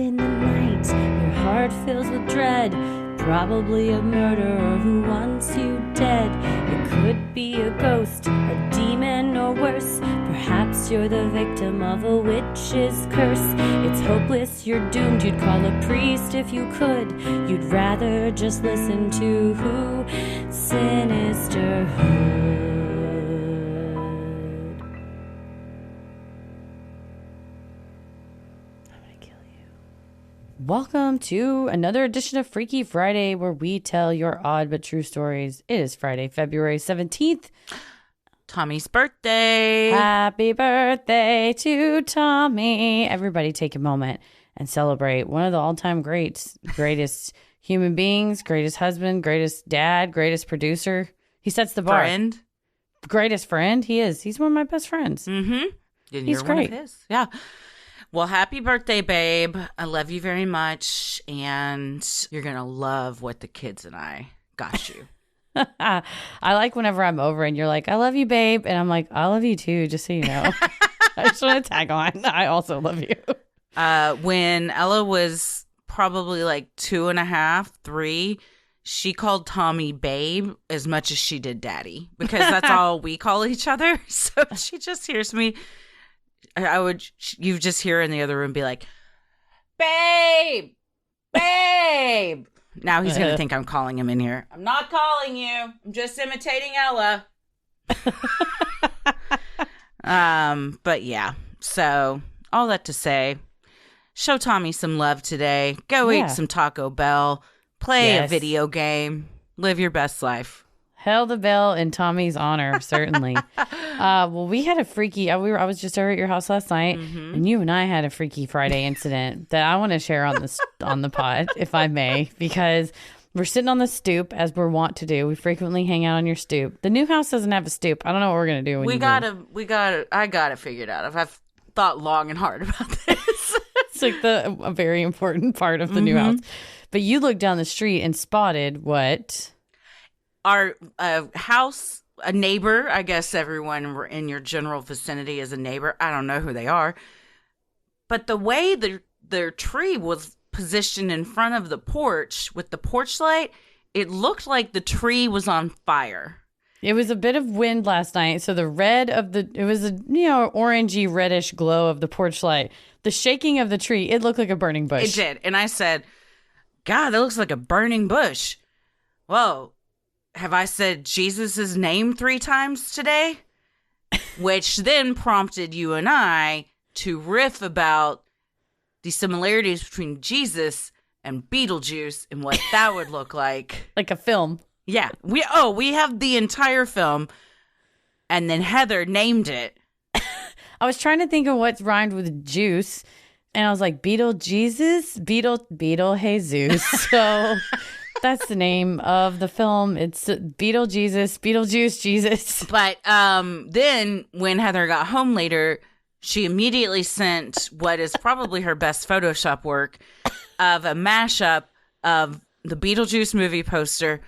in the night, your heart fills with dread. Probably a murderer who wants you dead. It could be a ghost, a demon, or worse. Perhaps you're the victim of a witch's curse. It's hopeless, you're doomed. You'd call a priest if you could. You'd rather just listen to who? Sinisterhood. Welcome to another edition of Freaky Friday, where we tell your odd but true stories. It is Friday, February 17th. Tommy's birthday. Happy birthday to Tommy. Everybody take a moment and celebrate one of the all-time greats. Greatest human beings, greatest husband, greatest dad, greatest producer. He sets the bar. Friend. Greatest friend. He is. He's one of my best friends. Mm-hmm. And He's you're great. One of his. Yeah. Well, happy birthday, babe. I love you very much. And you're going to love what the kids and I got you. I like whenever I'm over and you're like, I love you, babe. And I'm like, I love you too, just so you know. I just want to tag on. I also love you. When Ella was probably like 2.5, 3, she called Tommy babe as much as she did daddy, because that's all we call each other. So she just hears me. You just hear her in the other room be like, babe, babe. Now he's going to think I'm calling him in here. I'm not calling you. I'm just imitating Ella. But yeah, so all that to say, show Tommy some love today. Go eat some Taco Bell, play a video game, live your best life. Hell the bell in Tommy's honor, certainly. Well, we had a freaky, I was just over at your house last night, and you and I had a Freaky Friday incident that I want to share on the pod, if I may, because we're sitting on the stoop, as we're wont to do. We frequently hang out on your stoop. The new house doesn't have a stoop. I don't know what we're going to do. I got it figured out. I've thought long and hard about this. It's like a very important part of the new house. But you looked down the street and spotted what? Our house, a neighbor, I guess everyone in your general vicinity is a neighbor. I don't know who they are. But the way their tree was positioned in front of the porch with the porch light, it looked like the tree was on fire. It was a bit of wind last night, so the red of it was a orangey reddish glow of the porch light. The shaking of the tree, it looked like a burning bush. It did. And I said, God, that looks like a burning bush. Whoa. Have I said Jesus' name 3 times today? Which then prompted you and I to riff about the similarities between Jesus and Beetlejuice and what that would look like. Like a film. Yeah. We have the entire film, and then Heather named it. I was trying to think of what rhymed with juice, and I was like, Beetle Jesus? Beetle Jesus. So... That's the name of the film. It's Beetlejuice Jesus. But then when Heather got home later, she immediately sent what is probably her best Photoshop work of a mashup of the Beetlejuice movie poster,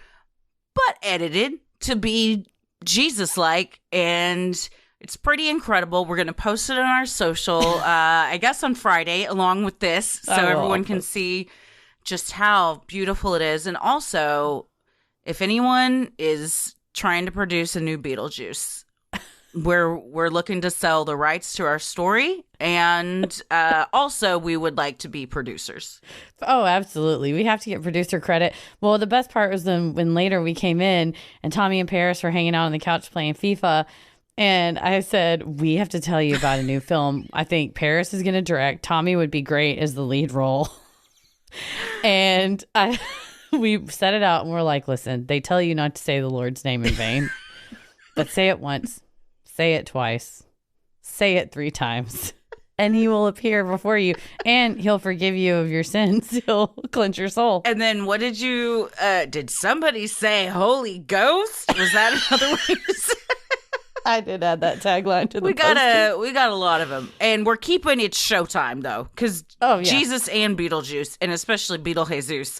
but edited to be Jesus-like. And it's pretty incredible. We're going to post it on our social, I guess on Friday, along with this, so everyone can see just how beautiful it is. And also, if anyone is trying to produce a new Beetlejuice, we're looking to sell the rights to our story, and also we would like to be producers. Oh, absolutely. We have to get producer credit. Well, the best part was when later we came in and Tommy and Paris were hanging out on the couch playing FIFA, and I said, we have to tell you about a new film. I think Paris is going to direct. Tommy would be great as the lead role. And we set it out and we're like, listen, they tell you not to say the Lord's name in vain, but say it once, say it twice, say it 3 times, and he will appear before you, and he'll forgive you of your sins. He'll cleanse your soul. And then what did somebody say Holy Ghost? Was that another way to say? I did add that tagline to the we got a lot of them, and we're keeping it showtime though, because Jesus and Beetlejuice, and especially Beetle Jesus,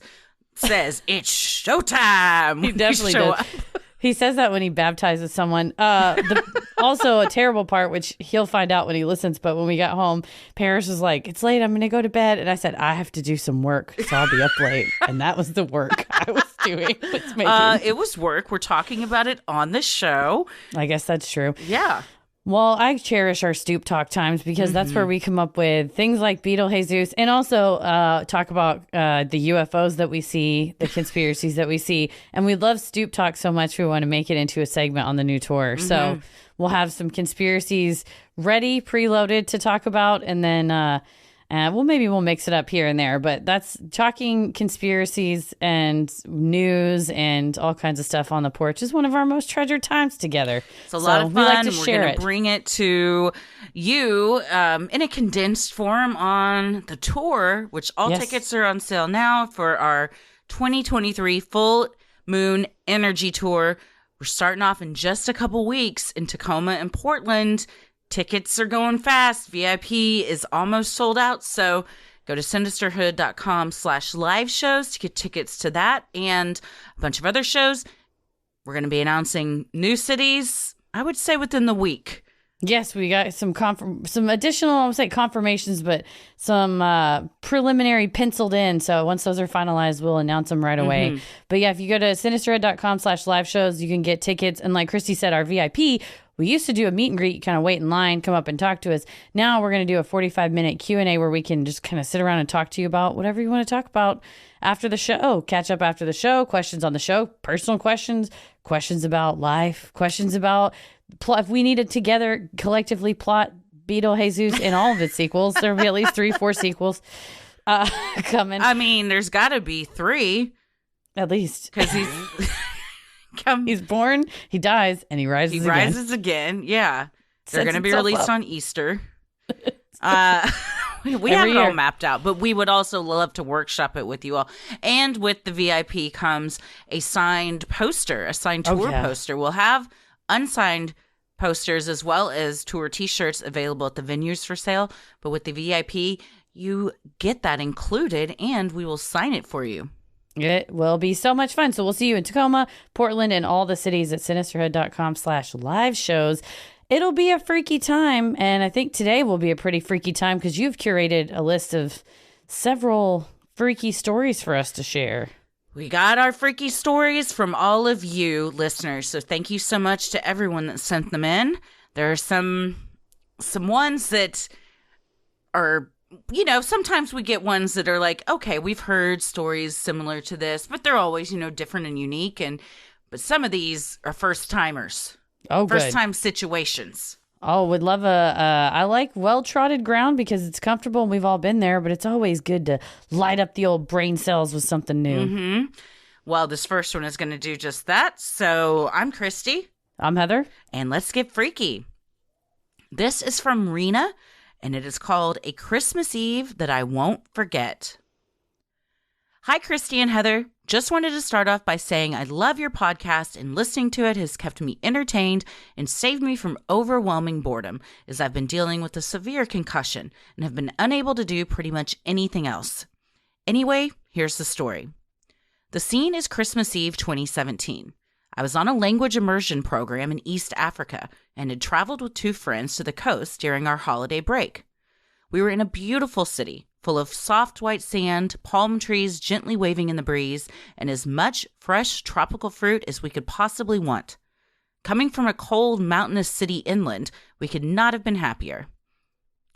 says it's showtime. He definitely does. He says that when he baptizes someone. Also, a terrible part, which he'll find out when he listens, but when we got home, Paris was like, it's late, I'm going to go to bed. And I said, I have to do some work, so I'll be up late. And that was the work I was doing. It was work. We're talking about it on the show. I guess that's true. Yeah. Well, I cherish our stoop talk times because that's where we come up with things like Beetle Jesus and also talk about the UFOs that we see, the conspiracies that we see. And we love stoop talk so much we want to make it into a segment on the new tour. So we'll have some conspiracies ready, preloaded to talk about. And then maybe we'll mix it up here and there. But that's talking conspiracies and news and all kinds of stuff on the porch is one of our most treasured times together. It's a lot of fun. We like to We're share going to bring it to you in a condensed form on the tour, which all tickets are on sale now for our 2023 Full Moon Energy Tour. We're starting off in just a couple weeks in Tacoma and Portland. Tickets are going fast. VIP is almost sold out. So go to sinisterhood.com/live shows to get tickets to that and a bunch of other shows. We're going to be announcing new cities, I would say, within the week. Yes, we got some additional, I would say confirmations, but some preliminary penciled in. So once those are finalized, we'll announce them right away. But yeah, if you go to sinisterhood.com/live shows, you can get tickets. And like Christy said, our VIP, we used to do a meet and greet, kind of wait in line, come up and talk to us. Now we're going to do a 45-minute Q&A where we can just kind of sit around and talk to you about whatever you want to talk about after the show. Catch up after the show, questions on the show, personal questions, questions about life, questions about if we need to together collectively plot Beetle Jesus in all of its sequels. There'll be at least 3-4 sequels coming. I mean, there's got to be 3. At least. Because he's born, he dies, and he rises again. He rises again, yeah. They're going to be released on Easter. We have it all mapped out, but we would also love to workshop it with you all. And with the VIP comes a signed poster, a signed tour poster. We'll have unsigned posters as well as tour t-shirts available at the venues for sale. But with the VIP, you get that included, and we will sign it for you. It will be so much fun. So we'll see you in Tacoma, Portland, and all the cities at sinisterhood.com/live shows. It'll be a freaky time. And I think today will be a pretty freaky time because you've curated a list of several freaky stories for us to share. We got our freaky stories from all of you listeners. So thank you so much to everyone that sent them in. There are some ones that are, you know, sometimes we get ones that are like, okay, we've heard stories similar to this, but they're always, you know, different and unique. But some of these are first timers. Oh, good. First time situations. Oh, would love I like well-trodden ground because it's comfortable and we've all been there, but it's always good to light up the old brain cells with something new. Well, this first one is going to do just that. So I'm Christy. I'm Heather. And let's get freaky. This is from Rena, and it is called A Christmas Eve That I Won't Forget. Hi, Christy and Heather. Just wanted to start off by saying I love your podcast, and listening to it has kept me entertained and saved me from overwhelming boredom, as I've been dealing with a severe concussion and have been unable to do pretty much anything else. Anyway, here's the story. The scene is Christmas Eve 2017. I was on a language immersion program in East Africa and had traveled with 2 friends to the coast during our holiday break. We were in a beautiful city, full of soft white sand, palm trees gently waving in the breeze, and as much fresh tropical fruit as we could possibly want. Coming from a cold, mountainous city inland, we could not have been happier.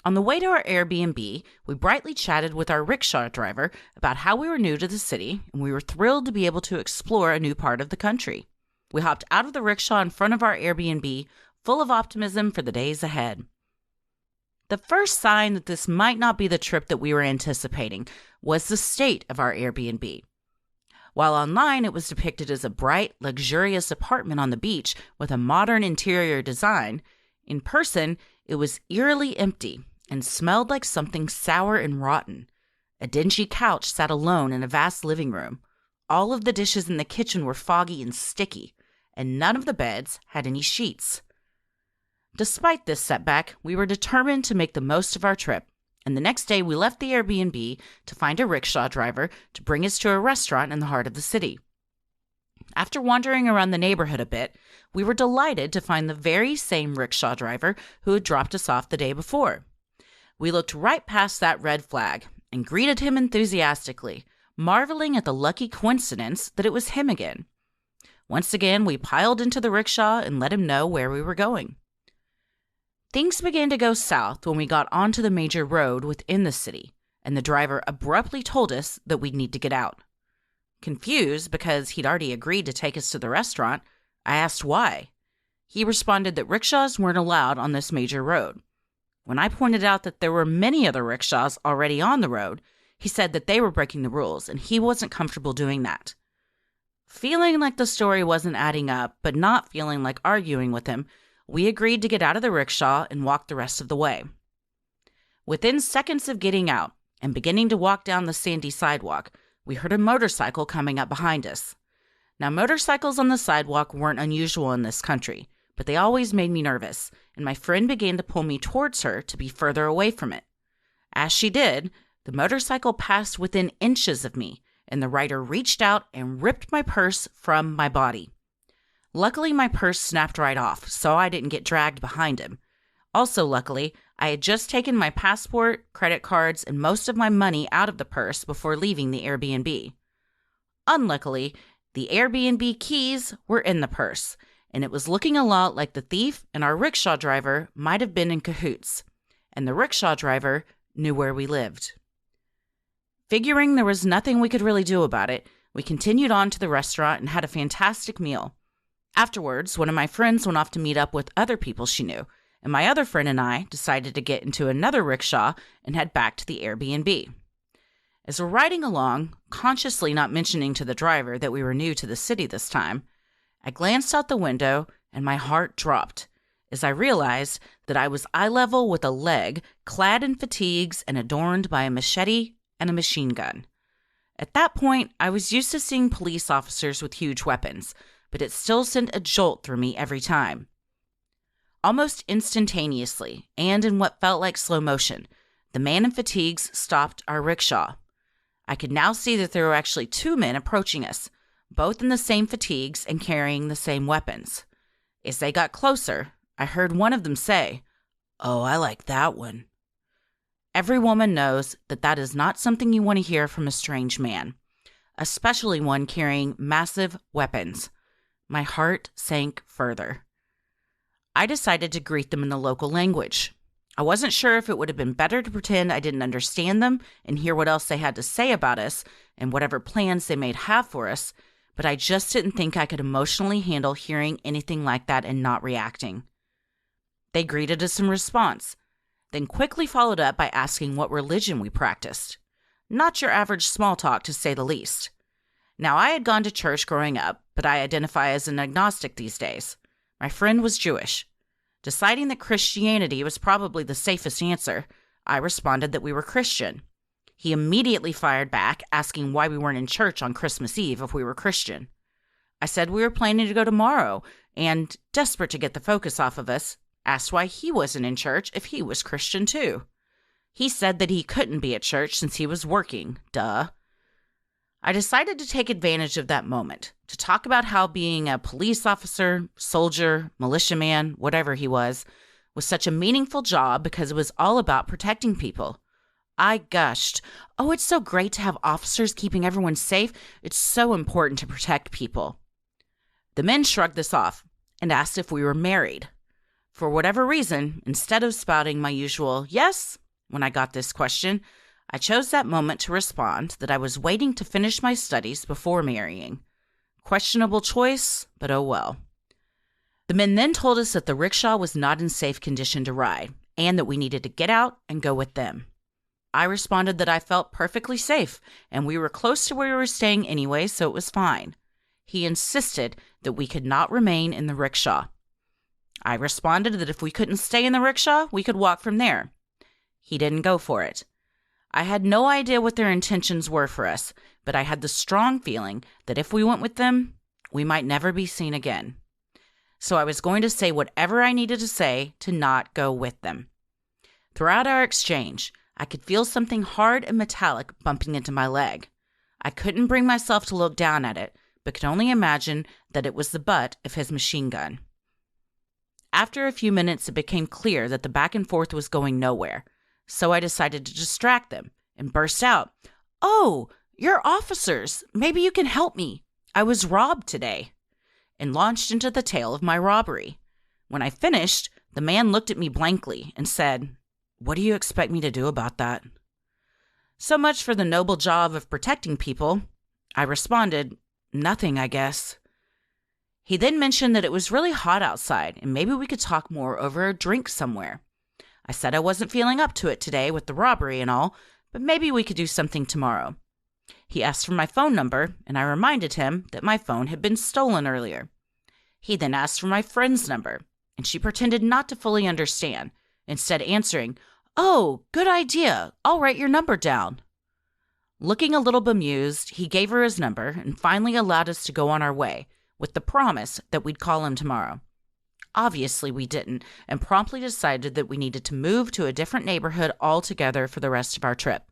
On the way to our Airbnb, we brightly chatted with our rickshaw driver about how we were new to the city, and we were thrilled to be able to explore a new part of the country. We hopped out of the rickshaw in front of our Airbnb, full of optimism for the days ahead. The first sign that this might not be the trip that we were anticipating was the state of our Airbnb. While online it was depicted as a bright, luxurious apartment on the beach with a modern interior design, in person it was eerily empty and smelled like something sour and rotten. A dingy couch sat alone in a vast living room. All of the dishes in the kitchen were foggy and sticky, and none of the beds had any sheets. Despite this setback, we were determined to make the most of our trip, and the next day we left the Airbnb to find a rickshaw driver to bring us to a restaurant in the heart of the city. After wandering around the neighborhood a bit, we were delighted to find the very same rickshaw driver who had dropped us off the day before. We looked right past that red flag and greeted him enthusiastically, marveling at the lucky coincidence that it was him again. Once again, we piled into the rickshaw and let him know where we were going. Things began to go south when we got onto the major road within the city, and the driver abruptly told us that we'd need to get out. Confused because he'd already agreed to take us to the restaurant, I asked why. He responded that rickshaws weren't allowed on this major road. When I pointed out that there were many other rickshaws already on the road, he said that they were breaking the rules and he wasn't comfortable doing that. Feeling like the story wasn't adding up, but not feeling like arguing with him, we agreed to get out of the rickshaw and walk the rest of the way. Within seconds of getting out and beginning to walk down the sandy sidewalk, we heard a motorcycle coming up behind us. Now, motorcycles on the sidewalk weren't unusual in this country, but they always made me nervous, and my friend began to pull me towards her to be further away from it. As she did, the motorcycle passed within inches of me, and the rider reached out and ripped my purse from my body. Luckily, my purse snapped right off, so I didn't get dragged behind him. Also, luckily, I had just taken my passport, credit cards, and most of my money out of the purse before leaving the Airbnb. Unluckily, the Airbnb keys were in the purse, and it was looking a lot like the thief and our rickshaw driver might have been in cahoots, and the rickshaw driver knew where we lived. Figuring there was nothing we could really do about it, we continued on to the restaurant and had a fantastic meal. Afterwards, one of my friends went off to meet up with other people she knew, and my other friend and I decided to get into another rickshaw and head back to the Airbnb. As we're riding along, consciously not mentioning to the driver that we were new to the city this time, I glanced out the window and my heart dropped as I realized that I was eye level with a leg clad in fatigues and adorned by a machete and a machine gun. At that point, I was used to seeing police officers with huge weapons, but it still sent a jolt through me every time. Almost instantaneously, and in what felt like slow motion, the man in fatigues stopped our rickshaw. I could now see that there were actually two men approaching us, both in the same fatigues and carrying the same weapons. As they got closer, I heard one of them say, "Oh, I like that one." Every woman knows that that is not something you want to hear from a strange man, especially one carrying massive weapons. My heart sank further. I decided to greet them in the local language. I wasn't sure if it would have been better to pretend I didn't understand them and hear what else they had to say about us and whatever plans they might have for us, but I just didn't think I could emotionally handle hearing anything like that and not reacting. They greeted us in response, then quickly followed up by asking what religion we practiced. Not your average small talk, to say the least. Now, I had gone to church growing up, but I identify as an agnostic these days. My friend was Jewish. Deciding that Christianity was probably the safest answer, I responded that we were Christian. He immediately fired back, asking why we weren't in church on Christmas Eve if we were Christian. I said we were planning to go tomorrow, and, desperate to get the focus off of us, asked why he wasn't in church if he was Christian too. He said that he couldn't be at church since he was working. Duh. I decided to take advantage of that moment to talk about how being a police officer, soldier, militiaman, whatever he was such a meaningful job because it was all about protecting people. I gushed, "Oh, it's so great to have officers keeping everyone safe. It's so important to protect people." The men shrugged this off and asked if we were married. For whatever reason, instead of spouting my usual yes when I got this question, I chose that moment to respond that I was waiting to finish my studies before marrying. Questionable choice, but oh well. The men then told us that the rickshaw was not in safe condition to ride, and that we needed to get out and go with them. I responded that I felt perfectly safe, and we were close to where we were staying anyway, so it was fine. He insisted that we could not remain in the rickshaw. I responded that if we couldn't stay in the rickshaw, we could walk from there. He didn't go for it. I had no idea what their intentions were for us, but I had the strong feeling that if we went with them, we might never be seen again. So I was going to say whatever I needed to say to not go with them. Throughout our exchange, I could feel something hard and metallic bumping into my leg. I couldn't bring myself to look down at it, but could only imagine that it was the butt of his machine gun. After a few minutes, it became clear that the back and forth was going nowhere, so I decided to distract them and burst out, "Oh, you're officers. Maybe you can help me. I was robbed today," and launched into the tale of my robbery. When I finished, the man looked at me blankly and said, "What do you expect me to do about that?" So much for the noble job of protecting people. I responded, "Nothing, I guess." He then mentioned that it was really hot outside and maybe we could talk more over a drink somewhere. I said I wasn't feeling up to it today with the robbery and all, but maybe we could do something tomorrow. He asked for my phone number, and I reminded him that my phone had been stolen earlier. He then asked for my friend's number, and she pretended not to fully understand, instead answering, "Oh, good idea. I'll write your number down." Looking a little bemused, he gave her his number and finally allowed us to go on our way, with the promise that we'd call him tomorrow. Obviously, we didn't, and promptly decided that we needed to move to a different neighborhood altogether for the rest of our trip.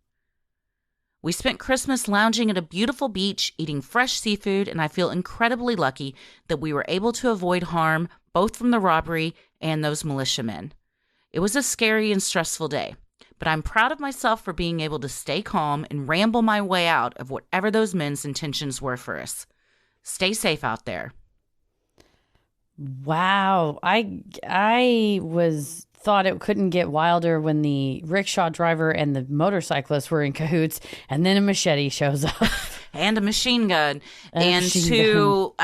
We spent Christmas lounging at a beautiful beach, eating fresh seafood, and I feel incredibly lucky that we were able to avoid harm both from the robbery and those militiamen. It was a scary and stressful day, but I'm proud of myself for being able to stay calm and ramble my way out of whatever those men's intentions were for us. Stay safe out there. Wow. I thought it couldn't get wilder when the rickshaw driver and the motorcyclist were in cahoots, and then a machete shows up. And a machine gun. And machine two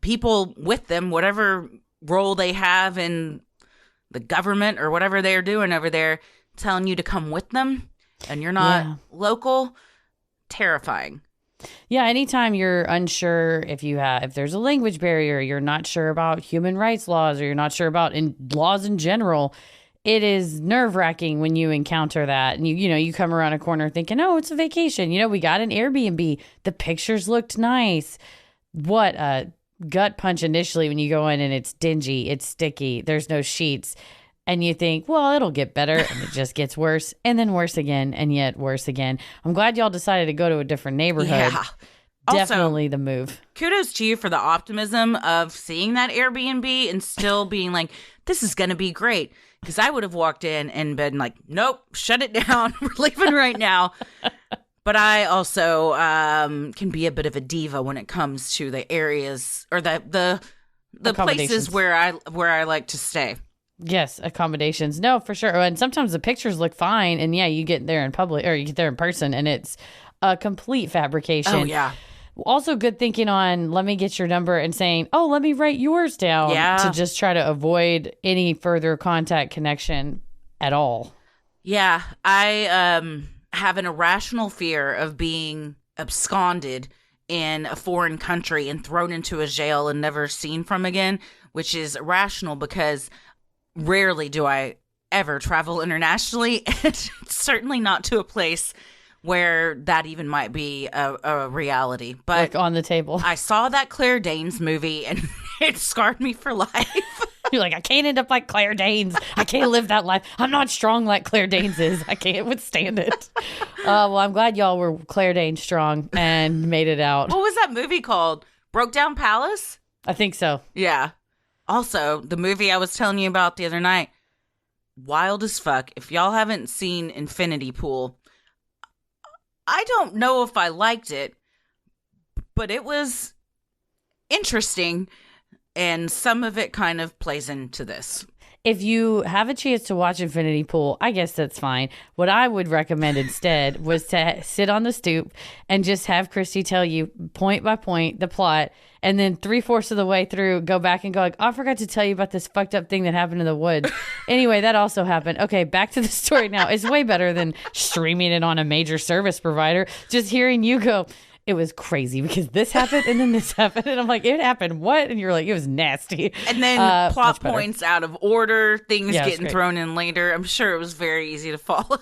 people with them, whatever role they have in the government or whatever they're doing over there, telling you to come with them, and you're not local. Terrifying. Yeah, anytime you're unsure if there's a language barrier, you're not sure about human rights laws, or you're not sure about laws in general, it is nerve-wracking when you encounter that. And you come around a corner thinking, "Oh, it's a vacation. We got an Airbnb. The pictures looked nice." What a gut punch initially when you go in and it's dingy, it's sticky, there's no sheets. And you think, well, it'll get better, and it just gets worse, and then worse again, and yet worse again. I'm glad y'all decided to go to a different neighborhood. Yeah. Definitely Also, the move. Kudos to you for the optimism of seeing that Airbnb and still being like, this is going to be great. Because I would have walked in and been like, nope, shut it down. We're leaving right now. But I also can be a bit of a diva when it comes to the areas or the places where I like to stay. Yes, accommodations. No, for sure. And sometimes the pictures look fine, and you get there in public, or you get there in person, and it's a complete fabrication. Oh, yeah. Also good thinking on, let me get your number, and saying, oh, let me write yours down, to just try to avoid any further contact connection at all. Yeah, I have an irrational fear of being absconded in a foreign country and thrown into a jail and never seen from again, which is irrational because rarely do I ever travel internationally, and certainly not to a place where that even might be a reality. But like on the table. I saw that Claire Danes movie, and it scarred me for life. You're like, I can't end up like Claire Danes. I can't live that life. I'm not strong like Claire Danes is. I can't withstand it. Well, I'm glad y'all were Claire Danes strong and made it out. What was that movie called? Broke Down Palace? I think so. Yeah. Also, the movie I was telling you about the other night, wild as fuck. If y'all haven't seen Infinity Pool, I don't know if I liked it, but it was interesting, and some of it kind of plays into this. If you have a chance to watch Infinity Pool, I guess that's fine. What I would recommend instead was to sit on the stoop and just have Christy tell you point by point the plot, and then 3/4 of the way through go back and go like, oh, I forgot to tell you about this fucked up thing that happened in the woods. Anyway, that also happened. Okay, back to the story now. It's way better than streaming it on a major service provider. Just hearing you go, it was crazy because this happened and then this happened. And I'm like, it happened what? And you're like, it was nasty. And then plot points out of order, things getting great. Thrown in later. I'm sure it was very easy to follow.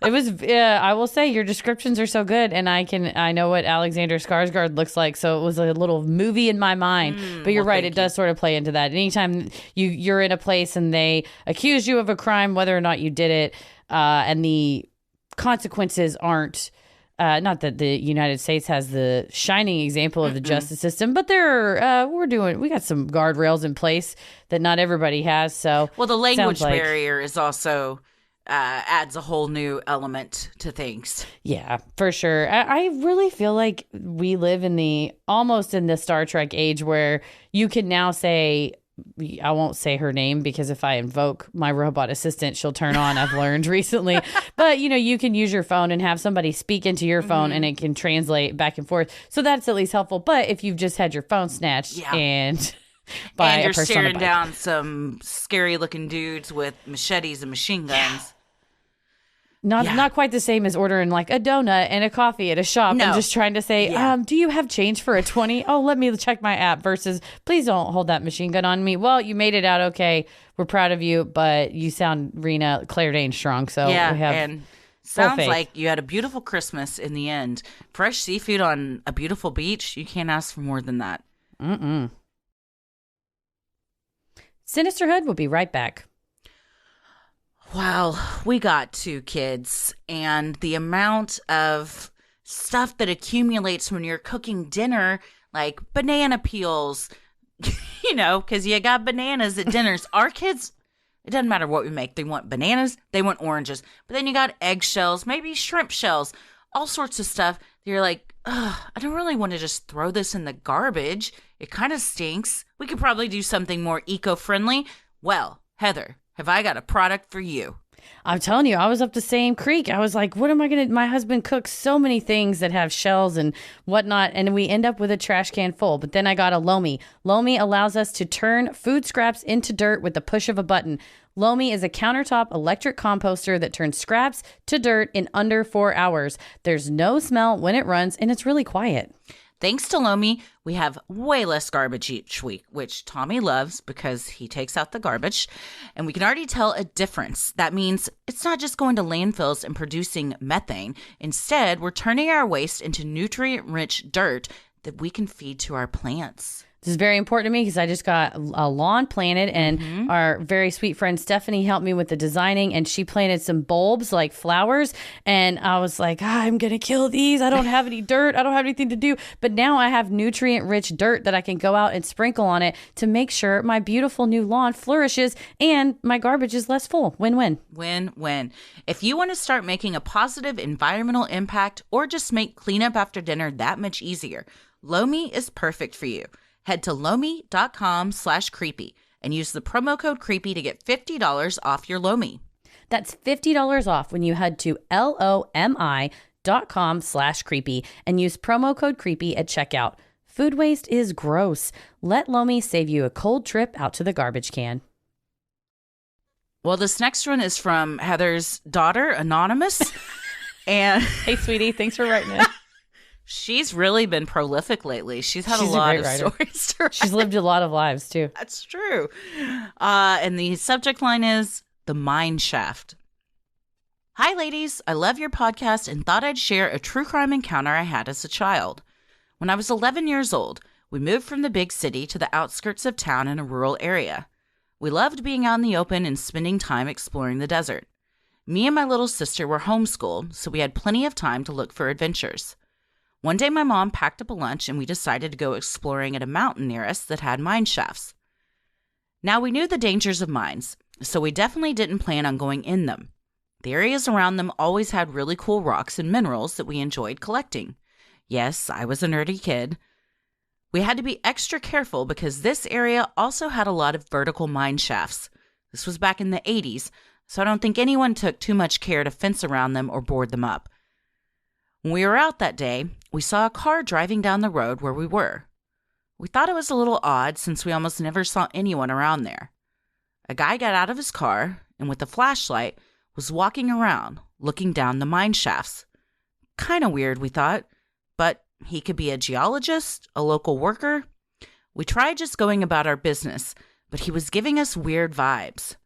It was, I will say your descriptions are so good. And I know what Alexander Skarsgård looks like. So it was a little movie in my mind. But you're right. It does sort of play into that. Anytime you're in a place and they accuse you of a crime, whether or not you did it, and the consequences aren't not that the United States has the shining example of the justice system, but we got some guardrails in place that not everybody has. So, well, the language barrier is also adds a whole new element to things. Yeah, for sure. I really feel like we live almost in the Star Trek age where you can now say, I won't say her name because if I invoke my robot assistant, she'll turn on. I've learned recently. But, you can use your phone and have somebody speak into your phone and it can translate back and forth. So that's at least helpful. But if you've just had your phone snatched and by you're a person staring on a bike, down some scary looking dudes with machetes and machine guns. Not quite the same as ordering like a donut and a coffee at a shop and just trying to say, do you have change for a 20? Oh, let me check my app versus please don't hold that machine gun on me. Well, you made it out okay. We're proud of you, but you sound Claire Danes strong. So we have and sounds like you had a beautiful Christmas in the end. Fresh seafood on a beautiful beach. You can't ask for more than that. Sinisterhood will be right back. Wow, we got 2 kids, and the amount of stuff that accumulates when you're cooking dinner, like banana peels, because you got bananas at dinners. Our kids, it doesn't matter what we make. They want bananas, they want oranges, but then you got eggshells, maybe shrimp shells, all sorts of stuff. You're like, ugh, I don't really want to just throw this in the garbage. It kind of stinks. We could probably do something more eco-friendly. Well, Heather, have I got a product for you? I'm telling you, I was up the same creek. I was like, what am I going to... My husband cooks so many things that have shells and whatnot, and we end up with a trash can full. But then I got a Lomi. Lomi allows us to turn food scraps into dirt with the push of a button. Lomi is a countertop electric composter that turns scraps to dirt in under 4 hours. There's no smell when it runs, and it's really quiet. Thanks to Lomi, we have way less garbage each week, which Tommy loves because he takes out the garbage. And we can already tell a difference. That means it's not just going to landfills and producing methane. Instead, we're turning our waste into nutrient-rich dirt that we can feed to our plants. This is very important to me because I just got a lawn planted and our very sweet friend Stephanie helped me with the designing and she planted some bulbs like flowers. And I was like, I'm going to kill these. I don't have any dirt. I don't have anything to do. But now I have nutrient rich dirt that I can go out and sprinkle on it to make sure my beautiful new lawn flourishes and my garbage is less full. Win-win. Win-win. If you want to start making a positive environmental impact or just make cleanup after dinner that much easier, Lomi is perfect for you. Head to lomi.com/creepy and use the promo code creepy to get $50 off your Lomi. That's $50 off when you head to lomi.com/creepy and use promo code creepy at checkout. Food waste is gross. Let Lomi save you a cold trip out to the garbage can. Well, this next one is from Heather's daughter, Anonymous. And hey, sweetie, thanks for writing it. She's really been prolific lately. She's had a lot of stories to write. She's lived a lot of lives, too. That's true. And the subject line is The Mineshaft. Hi, ladies. I love your podcast and thought I'd share a true crime encounter I had as a child. When I was 11 years old, we moved from the big city to the outskirts of town in a rural area. We loved being out in the open and spending time exploring the desert. Me and my little sister were homeschooled, so we had plenty of time to look for adventures. One day, my mom packed up a lunch and we decided to go exploring at a mountain near us that had mine shafts. Now, we knew the dangers of mines, so we definitely didn't plan on going in them. The areas around them always had really cool rocks and minerals that we enjoyed collecting. Yes, I was a nerdy kid. We had to be extra careful because this area also had a lot of vertical mine shafts. This was back in the 80s, so I don't think anyone took too much care to fence around them or board them up. When we were out that day, we saw a car driving down the road where we were. We thought it was a little odd since we almost never saw anyone around there. A guy got out of his car and with a flashlight was walking around, looking down the mine shafts. Kind of weird, we thought, but he could be a geologist, a local worker. We tried just going about our business, but he was giving us weird vibes.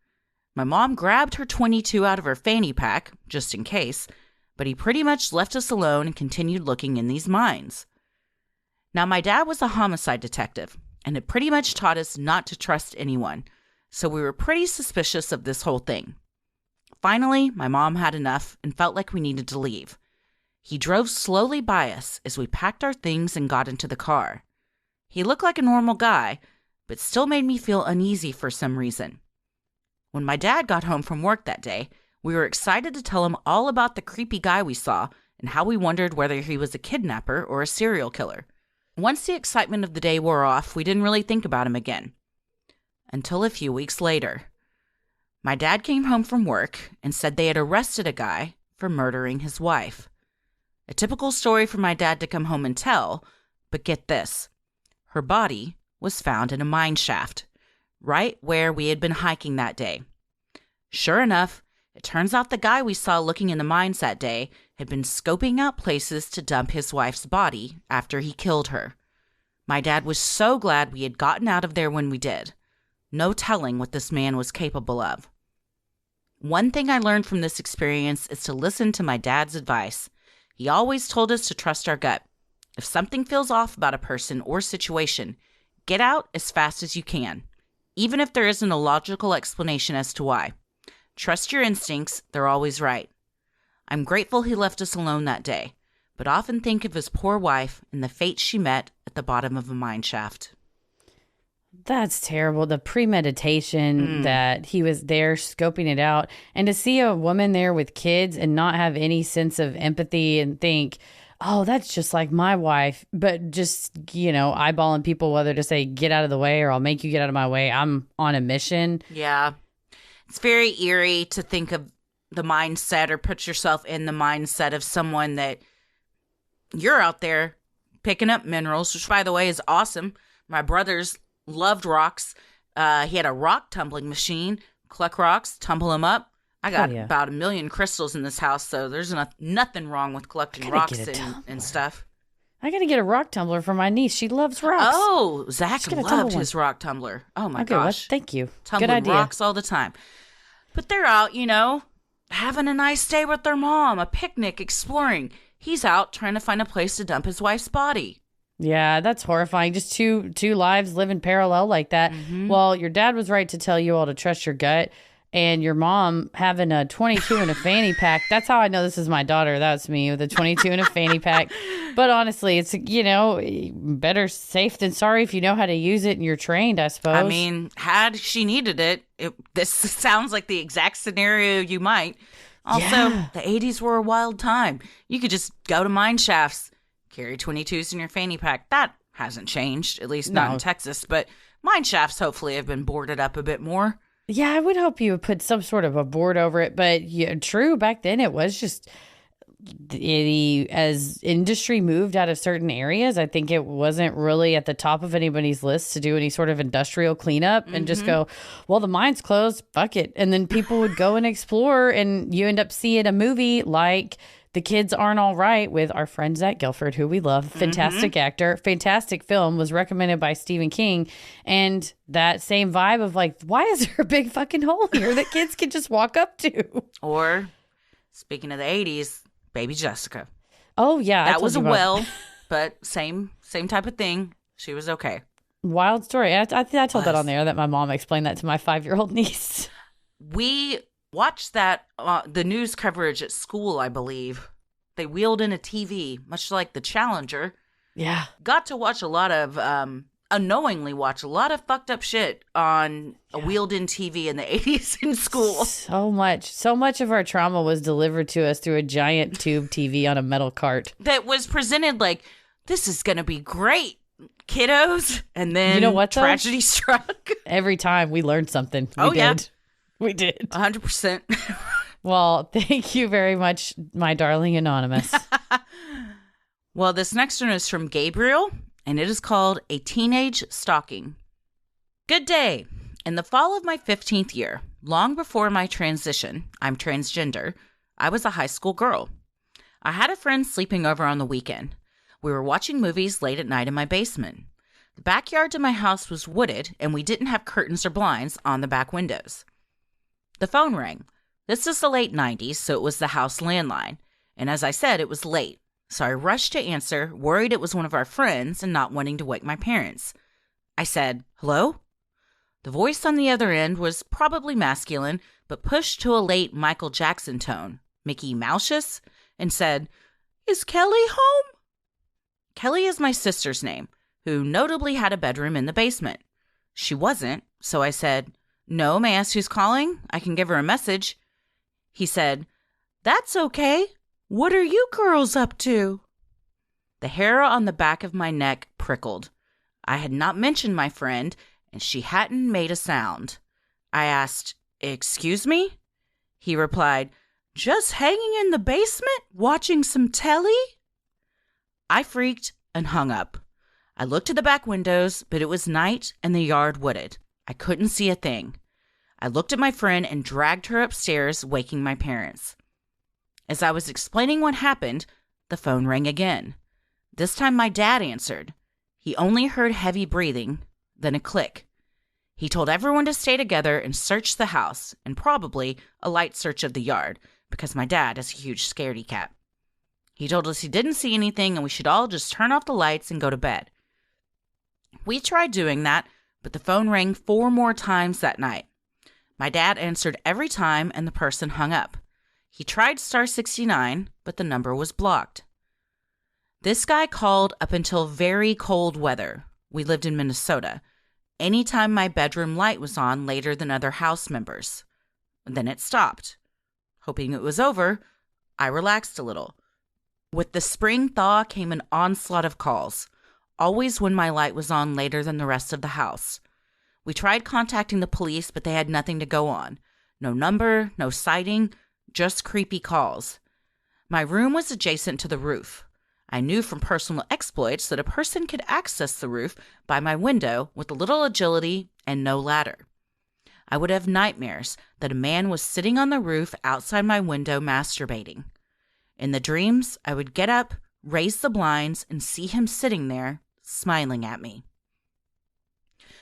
My mom grabbed her .22 out of her fanny pack, just in case, but he pretty much left us alone and continued looking in these mines. Now, my dad was a homicide detective and had pretty much taught us not to trust anyone, so we were pretty suspicious of this whole thing. Finally, my mom had enough and felt like we needed to leave. He drove slowly by us as we packed our things and got into the car. He looked like a normal guy, but still made me feel uneasy for some reason. When my dad got home from work that day, we were excited to tell him all about the creepy guy we saw and how we wondered whether he was a kidnapper or a serial killer. Once the excitement of the day wore off, we didn't really think about him again. Until a few weeks later. My dad came home from work and said they had arrested a guy for murdering his wife. A typical story for my dad to come home and tell, but get this. Her body was found in a mine shaft, right where we had been hiking that day. Sure enough, it turns out the guy we saw looking in the mines that day had been scoping out places to dump his wife's body after he killed her. My dad was so glad we had gotten out of there when we did. No telling what this man was capable of. One thing I learned from this experience is to listen to my dad's advice. He always told us to trust our gut. If something feels off about a person or situation, get out as fast as you can, even if there isn't a logical explanation as to why. Trust your instincts, they're always right. I'm grateful he left us alone that day, but often think of his poor wife and the fate she met at the bottom of a mine shaft. That's terrible. The premeditation that he was there scoping it out, and to see a woman there with kids and not have any sense of empathy and think, oh, that's just like my wife, but just, eyeballing people, whether to say, get out of the way or I'll make you get out of my way. I'm on a mission. Yeah. It's very eerie to think of the mindset or put yourself in the mindset of someone that you're out there picking up minerals, which, by the way, is awesome. My brothers loved rocks. He had a rock tumbling machine, collect rocks, tumble them up. I got about 1 million crystals in this house, so there's nothing wrong with collecting rocks and stuff. I got to get a rock tumbler for my niece. She loves rocks. Oh, Zach loved his rock tumbler. Oh, my gosh. Well, thank you. Tumbling good idea. Rocks all the time. But they're out, having a nice day with their mom, a picnic, exploring. He's out trying to find a place to dump his wife's body. Yeah, that's horrifying. Just two lives living parallel like that. Mm-hmm. Well, your dad was right to tell you all to trust your gut. And your mom having a 22 in a fanny pack. That's how I know this is my daughter. That's me with a 22 in a fanny pack. But honestly, it's, better safe than sorry if you know how to use it and you're trained, I suppose. I mean, had she needed it, this sounds like the exact scenario you might. Also, the 80s were a wild time. You could just go to mine shafts, carry 22s in your fanny pack. That hasn't changed, at least not in Texas. But mine shafts hopefully have been boarded up a bit more. Yeah, I would hope you would put some sort of a board over it. But true, back then it was just, as industry moved out of certain areas, I think it wasn't really at the top of anybody's list to do any sort of industrial cleanup and just go, well, the mine's closed, fuck it. And then people would go and explore, and you end up seeing a movie like The Kids Aren't All Right with our friend Zach Gilford, who we love. Fantastic actor. Fantastic film. Was recommended by Stephen King. And that same vibe of like, why is there a big fucking hole here that kids can just walk up to? Or, speaking of the 80s, Baby Jessica. Oh, yeah. That was a well, but same type of thing. She was okay. Wild story. I told that on there, that my mom explained that to my 5-year-old niece. We watched that, the news coverage at school, I believe. They wheeled in a TV, much like the Challenger. Yeah. Got to watch a lot of, unknowingly watch a lot of fucked up shit on a wheeled in TV in the 80s in school. So much of our trauma was delivered to us through a giant tube TV on a metal cart. That was presented like, this is going to be great, kiddos. And then you know what, tragedy struck. Every time we learned something. We did. 100%. Well, thank you very much, my darling Anonymous. Well, this next one is from Gabriel, and it is called A Teenage Stalking. Good day. In the fall of my 15th year, long before my transition, I'm transgender, I was a high school girl. I had a friend sleeping over on the weekend. We were watching movies late at night in my basement. The backyard to my house was wooded, and we didn't have curtains or blinds on the back windows. The phone rang. This is the late 90s, so it was the house landline. And as I said, it was late. So I rushed to answer, worried it was one of our friends and not wanting to wake my parents. I said, hello? The voice on the other end was probably masculine, but pushed to a late Michael Jackson tone, Mickey Mouse-ish, and said, Is Kelly home? Kelly is my sister's name, who notably had a bedroom in the basement. She wasn't, so I said, "No, may I ask who's calling? I can give her a message." He said, "That's okay. What are you girls up to?" The hair on the back of my neck prickled. I had not mentioned my friend, and she hadn't made a sound. I asked, "Excuse me?" He replied, "Just hanging in the basement, watching some telly?" I freaked and hung up. I looked at the back windows, but it was night and the yard wooded. I couldn't see a thing. I looked at my friend and dragged her upstairs, waking my parents. As I was explaining what happened, the phone rang again. This time my dad answered. He only heard heavy breathing, then a click. He told everyone to stay together and search the house, and probably a light search of the yard, because my dad is a huge scaredy cat. He told us he didn't see anything and we should all just turn off the lights and go to bed. We tried doing that, but the phone rang 4 more times that night. My dad answered every time and the person hung up. He tried *69, but the number was blocked. This guy called up until very cold weather. We lived in Minnesota. Anytime my bedroom light was on later than other house members. Then it stopped. Hoping it was over, I relaxed a little. With the spring thaw came an onslaught of calls, always when my light was on later than the rest of the house. We tried contacting the police, but they had nothing to go on. No number, no sighting, just creepy calls. My room was adjacent to the roof. I knew from personal exploits that a person could access the roof by my window with a little agility and no ladder. I would have nightmares that a man was sitting on the roof outside my window masturbating. In the dreams, I would get up, raise the blinds, and see him sitting there, smiling at me.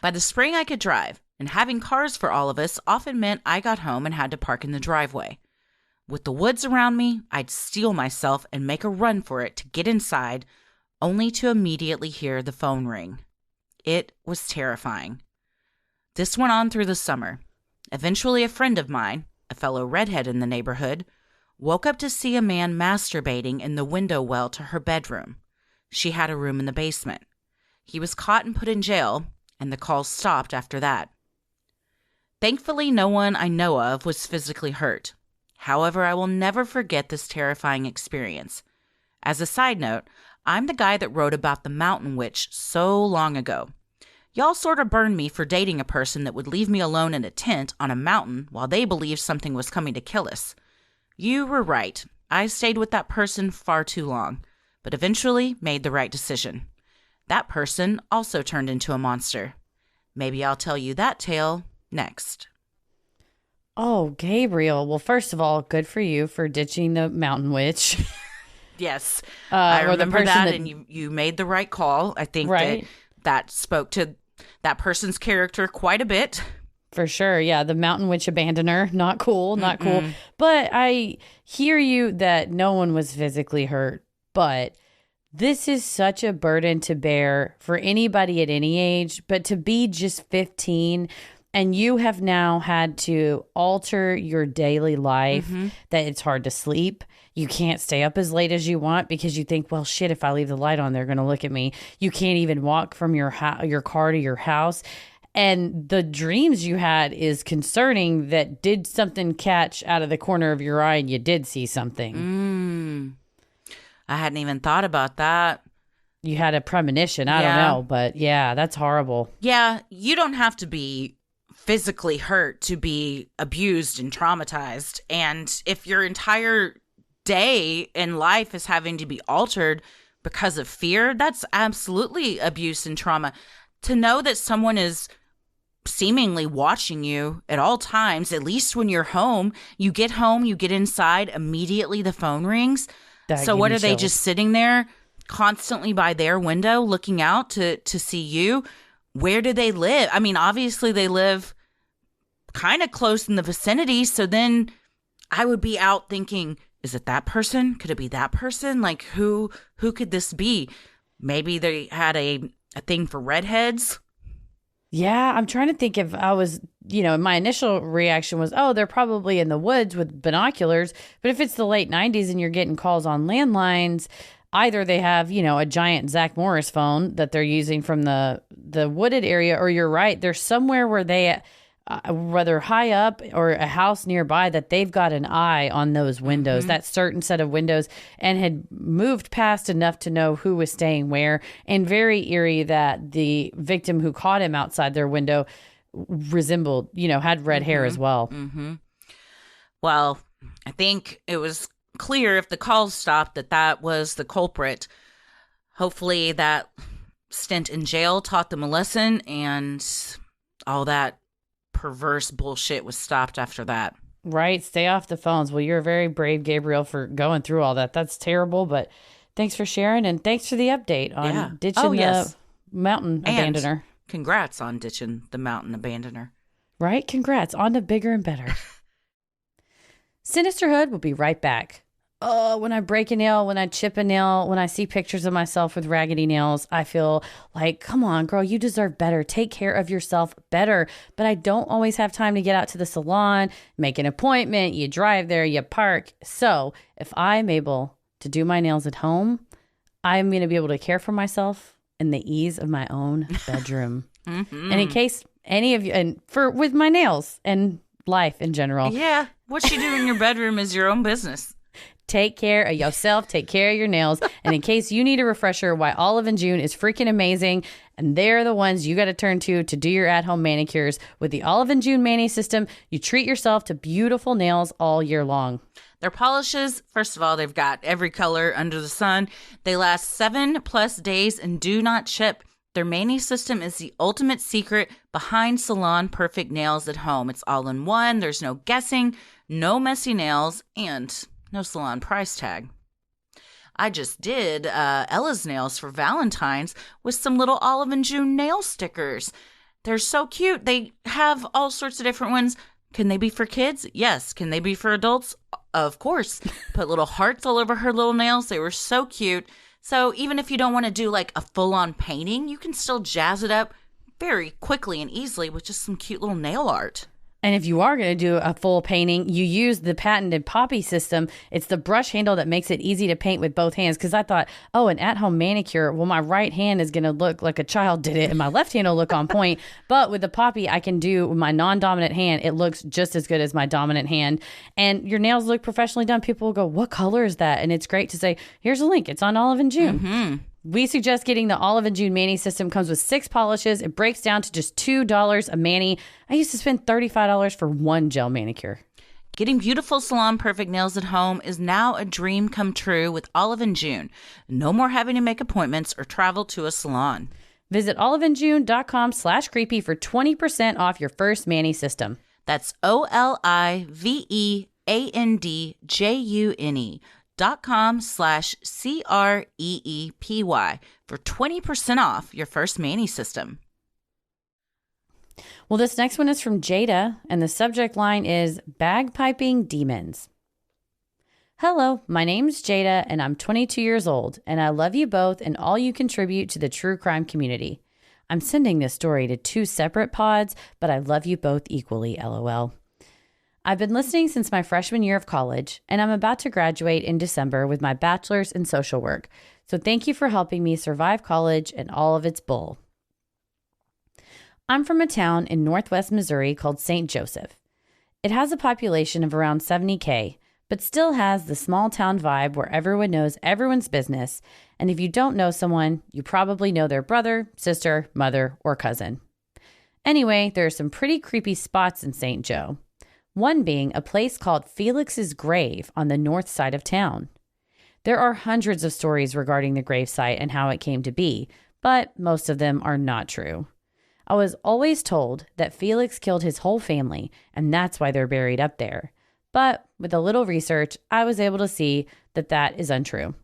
By the spring, I could drive, and having cars for all of us often meant I got home and had to park in the driveway. With the woods around me, I'd steel myself and make a run for it to get inside, only to immediately hear the phone ring. It was terrifying. This went on through the summer. Eventually, a friend of mine, a fellow redhead in the neighborhood, woke up to see a man masturbating in the window well to her bedroom. She had a room in the basement. He was caught and put in jail, and the calls stopped after that. Thankfully, no one I know of was physically hurt. However, I will never forget this terrifying experience. As a side note, I'm the guy that wrote about the mountain witch so long ago. Y'all sort of burned me for dating a person that would leave me alone in a tent on a mountain while they believed something was coming to kill us. You were right. I stayed with that person far too long, but eventually made the right decision. That person also turned into a monster. Maybe I'll tell you that tale next. Oh, Gabriel. Well, first of all, good for you for ditching the mountain witch. Yes, I remember that, and you made the right call. I think right? that spoke to that person's character quite a bit. For sure. Yeah, the mountain witch abandoner. Not cool, not cool. But I hear you that no one was physically hurt, but this is such a burden to bear for anybody at any age, but to be just 15 and you have now had to alter your daily life, that it's hard to sleep. You can't stay up as late as you want because you think, well, shit, if I leave the light on, they're going to look at me. You can't even walk from your car to your house. And the dreams you had is concerning that did something catch out of the corner of your eye and you did see something. I hadn't even thought about that. You had a premonition. I don't know, but yeah, that's horrible. Yeah, you don't have to be physically hurt to be abused and traumatized. And if your entire day in life is having to be altered because of fear, that's absolutely abuse and trauma. To know that someone is seemingly watching you at all times, at least when you're home, you get home, you get inside, immediately the phone rings. So what are they just sitting there constantly by their window looking out to see you? Where do they live? I mean, obviously they live kind of close in the vicinity. So then I would be out thinking, is it that person? Could it be that person? Like who could this be? Maybe they had a thing for redheads. Yeah, I'm trying to think if I was, my initial reaction was, oh, they're probably in the woods with binoculars. But if it's the late 90s and you're getting calls on landlines, either they have, a giant Zach Morris phone that they're using from the wooded area, or you're right, they're somewhere where they, whether high up or a house nearby, that they've got an eye on those windows, that certain set of windows, and had moved past enough to know who was staying where. And very eerie that the victim who caught him outside their window resembled, had red hair as well. Well, I think it was clear if the calls stopped that was the culprit. Hopefully that stint in jail taught them a lesson, and all that perverse bullshit was stopped after that. Right. Stay off the phones. Well, you're very brave, Gabriel, for going through all that. That's terrible, but thanks for sharing, and thanks for the update on ditching the mountain abandoner. Congrats on ditching the mountain abandoner. Right? Congrats. On to bigger and better. Sinisterhood will be right back. Oh, when I break a nail, when I chip a nail, when I see pictures of myself with raggedy nails, I feel like, come on, girl, you deserve better. Take care of yourself better. But I don't always have time to get out to the salon, make an appointment. You drive there, you park. So if I'm able to do my nails at home, I'm going to be able to care for myself in the ease of my own bedroom. And in case any of you, and with my nails and life in general. Yeah. What you do in your bedroom is your own business. Take care of yourself. Take care of your nails. And in case you need a refresher why Olive and June is freaking amazing, and they're the ones you got to turn to do your at-home manicures. With the Olive and June Mani System, you treat yourself to beautiful nails all year long. Their polishes, first of all, they've got every color under the sun. They last 7+ days and do not chip. Their Mani System is the ultimate secret behind salon perfect nails at home. It's all in one. There's no guessing, no messy nails, and no salon price tag. I just did Ella's nails for Valentine's with some little Olive and June nail stickers. They're so cute. They have all sorts of different ones. Can they be for kids? Yes. Can they be for adults? Of course. Put little hearts all over her little nails. They were so cute. So even if you don't want to do like a full-on painting, you can still jazz it up very quickly and easily with just some cute little nail art. And if you are going to do a full painting, you use the patented Poppy system. It's the brush handle that makes it easy to paint with both hands. Because I thought, oh, an at-home manicure, well, my right hand is going to look like a child did it, and my left hand will look on point. But with the Poppy, I can do with my non-dominant hand. It looks just as good as my dominant hand. And your nails look professionally done. People will go, what color is that? And it's great to say, here's a link. It's on Olive and June. We suggest getting the Olive and June Mani System. Comes with 6 polishes. It breaks down to just $2 a mani. I used to spend $35 for one gel manicure. Getting beautiful salon perfect nails at home is now a dream come true with Olive and June. No more having to make appointments or travel to a salon. Visit oliveandjune.com/creepy for 20% off your first Mani System. That's oliveandjune.com/CREEPY for 20% off your first Mani System. Well, this next one is from Jada, and the subject line is Bagpiping Demons. Hello, my name's Jada, and I'm 22 years old, and I love you both and all you contribute to the true crime community. I'm sending this story to 2 separate pods, but I love you both equally, LOL. I've been listening since my freshman year of college, and I'm about to graduate in December with my bachelor's in social work. So thank you for helping me survive college and all of its bull. I'm from a town in northwest Missouri called St. Joseph. It has a population of around 70K, but still has the small town vibe where everyone knows everyone's business. And if you don't know someone, you probably know their brother, sister, mother, or cousin. Anyway, there are some pretty creepy spots in St. Joe. One being a place called Felix's Grave on the north side of town. There are hundreds of stories regarding the gravesite and how it came to be, but most of them are not true. I was always told that Felix killed his whole family, and that's why they're buried up there. But with a little research, I was able to see that that is untrue.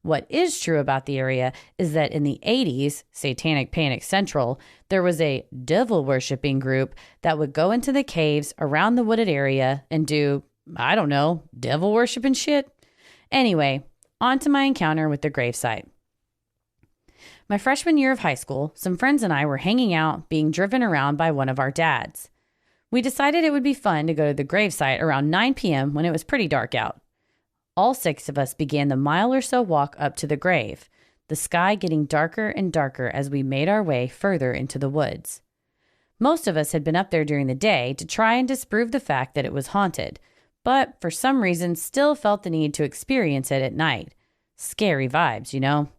What is true about the area is that in the 80s, Satanic Panic Central, there was a devil-worshipping group that would go into the caves around the wooded area and do, I don't know, devil-worshipping shit? Anyway, on to my encounter with the gravesite. My freshman year of high school, some friends and I were hanging out, being driven around by one of our dads. We decided it would be fun to go to the gravesite around 9 p.m. when it was pretty dark out. All 6 of us began the mile or so walk up to the grave, the sky getting darker and darker as we made our way further into the woods. Most of us had been up there during the day to try and disprove the fact that it was haunted, but for some reason still felt the need to experience it at night. Scary vibes, you know?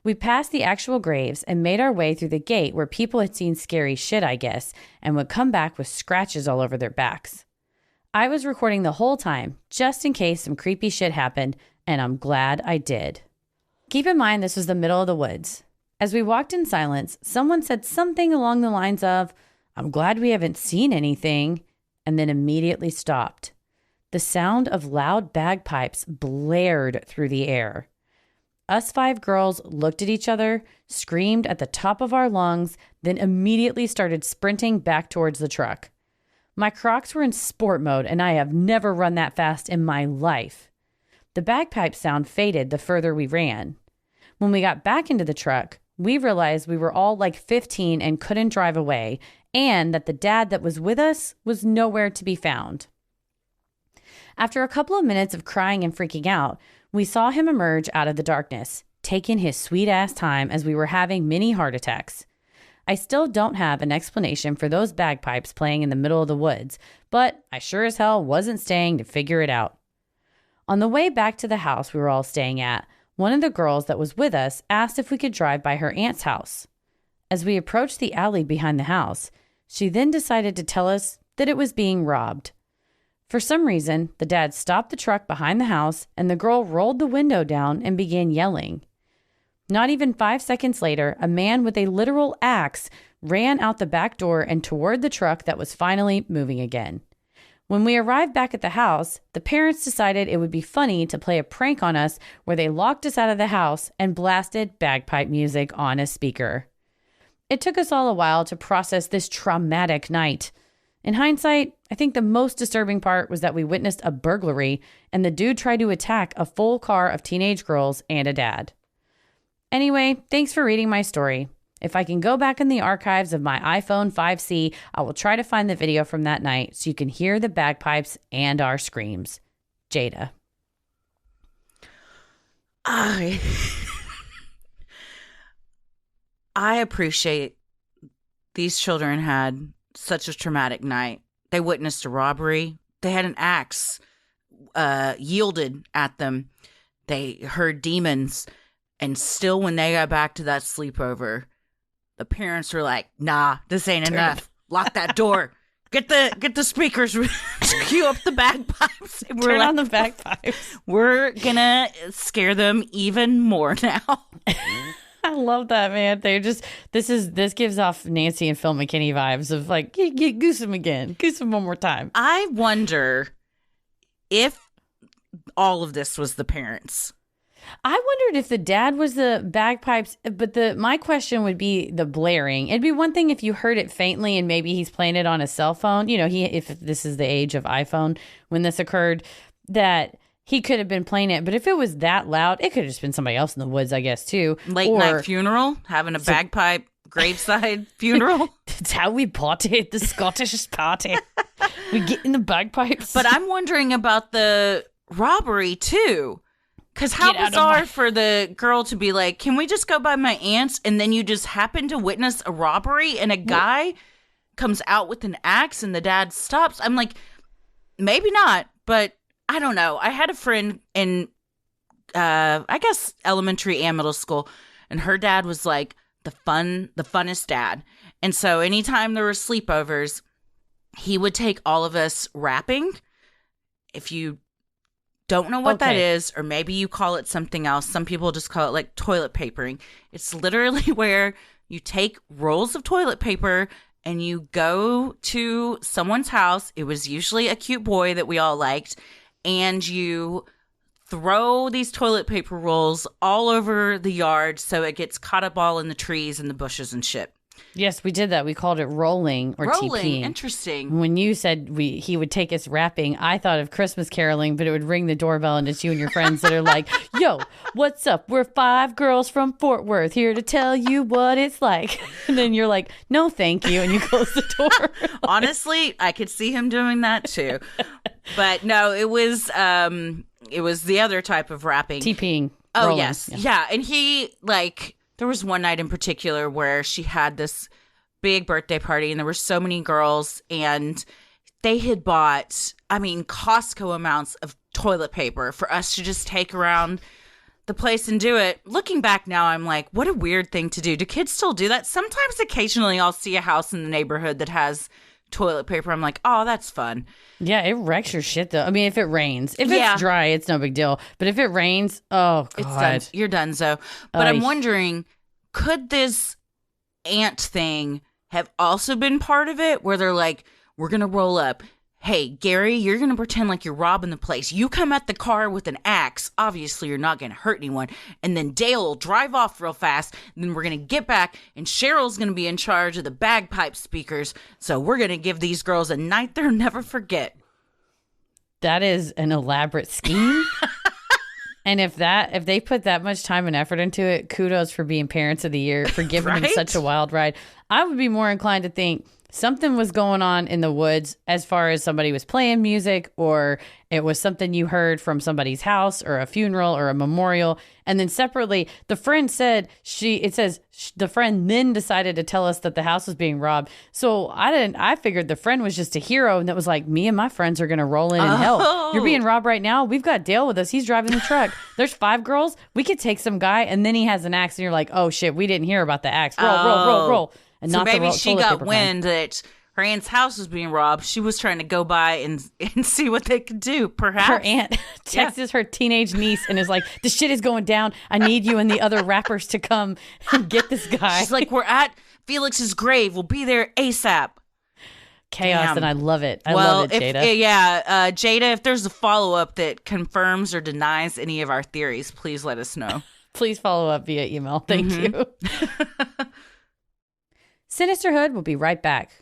We passed the actual graves and made our way through the gate where people had seen scary shit, I guess, and would come back with scratches all over their backs. I was recording the whole time, just in case some creepy shit happened, and I'm glad I did. Keep in mind this was the middle of the woods. As we walked in silence, someone said something along the lines of, "I'm glad we haven't seen anything," and then immediately stopped. The sound of loud bagpipes blared through the air. Us 5 girls looked at each other, screamed at the top of our lungs, then immediately started sprinting back towards the truck. My Crocs were in sport mode, and I have never run that fast in my life. The bagpipe sound faded the further we ran. When we got back into the truck, we realized we were all like 15 and couldn't drive away, and that the dad that was with us was nowhere to be found. After a couple of minutes of crying and freaking out, we saw him emerge out of the darkness, taking his sweet-ass time as we were having mini heart attacks. I still don't have an explanation for those bagpipes playing in the middle of the woods, but I sure as hell wasn't staying to figure it out. On the way back to the house we were all staying at, one of the girls that was with us asked if we could drive by her aunt's house. As we approached the alley behind the house, she then decided to tell us that it was being robbed. For some reason, the dad stopped the truck behind the house and the girl rolled the window down and began yelling. Not even 5 seconds later, a man with a literal axe ran out the back door and toward the truck that was finally moving again. When we arrived back at the house, the parents decided it would be funny to play a prank on us where they locked us out of the house and blasted bagpipe music on a speaker. It took us all a while to process this traumatic night. In hindsight, I think the most disturbing part was that we witnessed a burglary and the dude tried to attack a full car of teenage girls and a dad. Anyway, thanks for reading my story. If I can go back in the archives of my iPhone 5C, I will try to find the video from that night so you can hear the bagpipes and our screams. Jada. I appreciate these children had such a traumatic night. They witnessed a robbery. They had an axe yielded at them. They heard demons. And still when they got back to that sleepover, the parents were like, "Nah, this ain't enough. Lock that door. Get the speakers. Cue up the bagpipes." And Turn on the bagpipes. We're gonna scare them even more now. I love that, man. They're just this gives off Nancy and Phil McKinney vibes of like, goose them again, goose them one more time. I wonder if all of this was the parents. I wondered if the dad was the bagpipes, but my question would be the blaring. It'd be one thing if you heard it faintly and maybe he's playing it on a cell phone. You know, if this is the age of iPhone when this occurred, that he could have been playing it. But if it was that loud, it could have just been somebody else in the woods, I guess, too. Late night funeral, having a bagpipe graveside funeral. That's how we party at the Scottish party. We get in the bagpipes. But I'm wondering about the robbery, too. Because how bizarre for the girl to be like, "Can we just go by my aunt's?" And then you just happen to witness a robbery and a guy comes out with an axe and the dad stops. I'm like, maybe not, but I don't know. I had a friend in, I guess, elementary and middle school, and her dad was like the funnest dad. And so anytime there were sleepovers, he would take all of us rapping. If you don't know what that is, or maybe you call it something else. Some people just call it like toilet papering. It's literally where you take rolls of toilet paper and you go to someone's house. It was usually a cute boy that we all liked. And you throw these toilet paper rolls all over the yard so it gets caught up all in the trees and the bushes and shit. Yes, we did that. We called it rolling or Rolling, TPing. interesting. When you said he would take us rapping, I thought of Christmas caroling, but it would ring the doorbell and it's you and your friends that are like, yo, what's up? We're 5 girls from Fort Worth here to tell you what it's like. And then you're like, no, thank you. And you close the door. Honestly, I could see him doing that too. But no, it was the other type of rapping. TPing. Oh, rolling. yes. Yeah. And he, like, there was one night in particular where she had this big birthday party and there were so many girls and they had bought, I mean, Costco amounts of toilet paper for us to just take around the place and do it. Looking back now, I'm like, what a weird thing to do. Do kids still do that? Sometimes occasionally I'll see a house in the neighborhood that has toilet paper. I'm like, oh, that's fun. Yeah, it wrecks your shit though. I mean, if it rains. If it's dry, it's no big deal. But if it rains, oh, God. It's done. You're done, so. But I'm wondering, could this ant thing have also been part of it where they're like, we're going to roll up. Hey, Gary, you're going to pretend like you're robbing the place. You come at the car with an axe. Obviously, you're not going to hurt anyone. And then Dale will drive off real fast. And then we're going to get back. And Cheryl's going to be in charge of the bagpipe speakers. So we're going to give these girls a night they'll never forget. That is an elaborate scheme. And if they put that much time and effort into it, kudos for being parents of the year, for giving them such a wild ride. I would be more inclined to think something was going on in the woods as far as somebody was playing music, or it was something you heard from somebody's house or a funeral or a memorial. And then separately, the friend said the friend then decided to tell us that the house was being robbed. So I figured the friend was just a hero and that was like, me and my friends are going to roll in and help. You're being robbed right now. We've got Dale with us. He's driving the truck. There's 5 girls. We could take some guy. And then he has an axe and you're like, oh shit, we didn't hear about the axe. Roll. And so not maybe the she got wind that her aunt's house was being robbed. She was trying to go by and see what they could do, perhaps. Her aunt texts her teenage niece and is like, the shit is going down. I need you and the other rappers to come and get this guy. She's like, we're at Felix's grave. We'll be there ASAP. Chaos. Damn. And I love it. I love it, Jada. Jada, if there's a follow-up that confirms or denies any of our theories, please let us know. Please follow up via email. Thank you. Sinisterhood will be right back.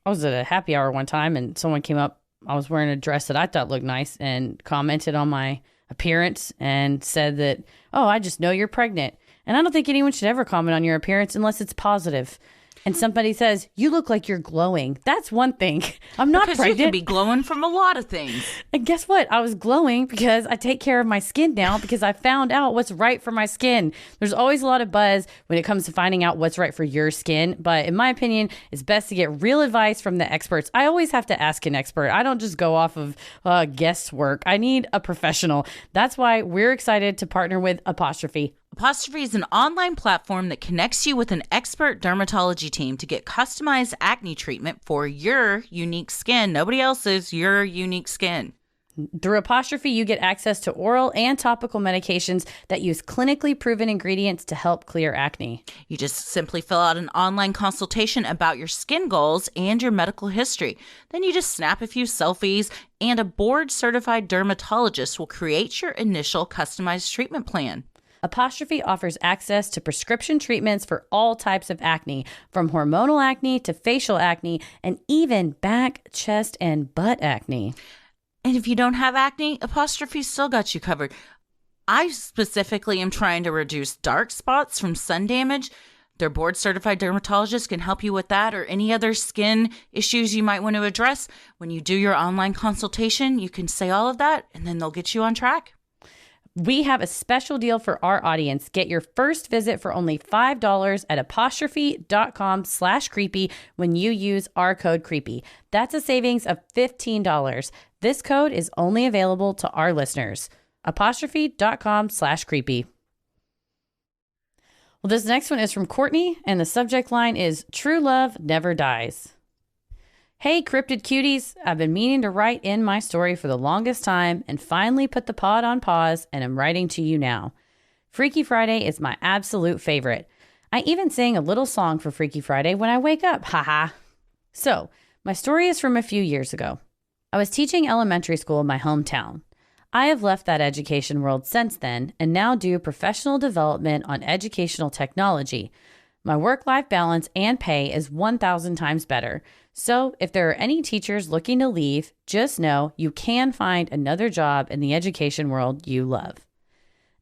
I was at a happy hour one time and someone came up. I was wearing a dress that I thought looked nice and commented on my appearance and said that, oh, I just know you're pregnant. And I don't think anyone should ever comment on your appearance unless it's positive. And somebody says, you look like you're glowing. That's one thing. I'm not pregnant. You can be glowing from a lot of things. And guess what? I was glowing because I take care of my skin now because I found out what's right for my skin. There's always a lot of buzz when it comes to finding out what's right for your skin. But in my opinion, it's best to get real advice from the experts. I always have to ask an expert. I don't just go off of guesswork. I need a professional. That's why we're excited to partner with Apostrophe. Apostrophe is an online platform that connects you with an expert dermatology team to get customized acne treatment for your unique skin. Nobody else's, your unique skin. Through Apostrophe, you get access to oral and topical medications that use clinically proven ingredients to help clear acne. You just simply fill out an online consultation about your skin goals and your medical history. Then you just snap a few selfies and a board-certified dermatologist will create your initial customized treatment plan. Apostrophe offers access to prescription treatments for all types of acne, from hormonal acne to facial acne, and even back, chest, and butt acne. And if you don't have acne, Apostrophe still got you covered. I specifically am trying to reduce dark spots from sun damage. Their board-certified dermatologist can help you with that or any other skin issues you might want to address. When you do your online consultation, you can say all of that, and then they'll get you on track. We have a special deal for our audience. Get your first visit for only $5 at apostrophe.com/creepy when you use our code creepy. That's a savings of $15. This code is only available to our listeners. Apostrophe.com/creepy. Well, this next one is from Courtney, and the subject line is True Love Never Dies. Hey, cryptid cuties. I've been meaning to write in my story for the longest time and finally put the pod on pause and am writing to you now. Freaky Friday is my absolute favorite. I even sing a little song for Freaky Friday when I wake up. Haha. So, my story is from a few years ago. I was teaching elementary school in my hometown. I have left that education world since then and now do professional development on educational technology. My work-life balance and pay is 1,000 times better. So if there are any teachers looking to leave, just know you can find another job in the education world you love.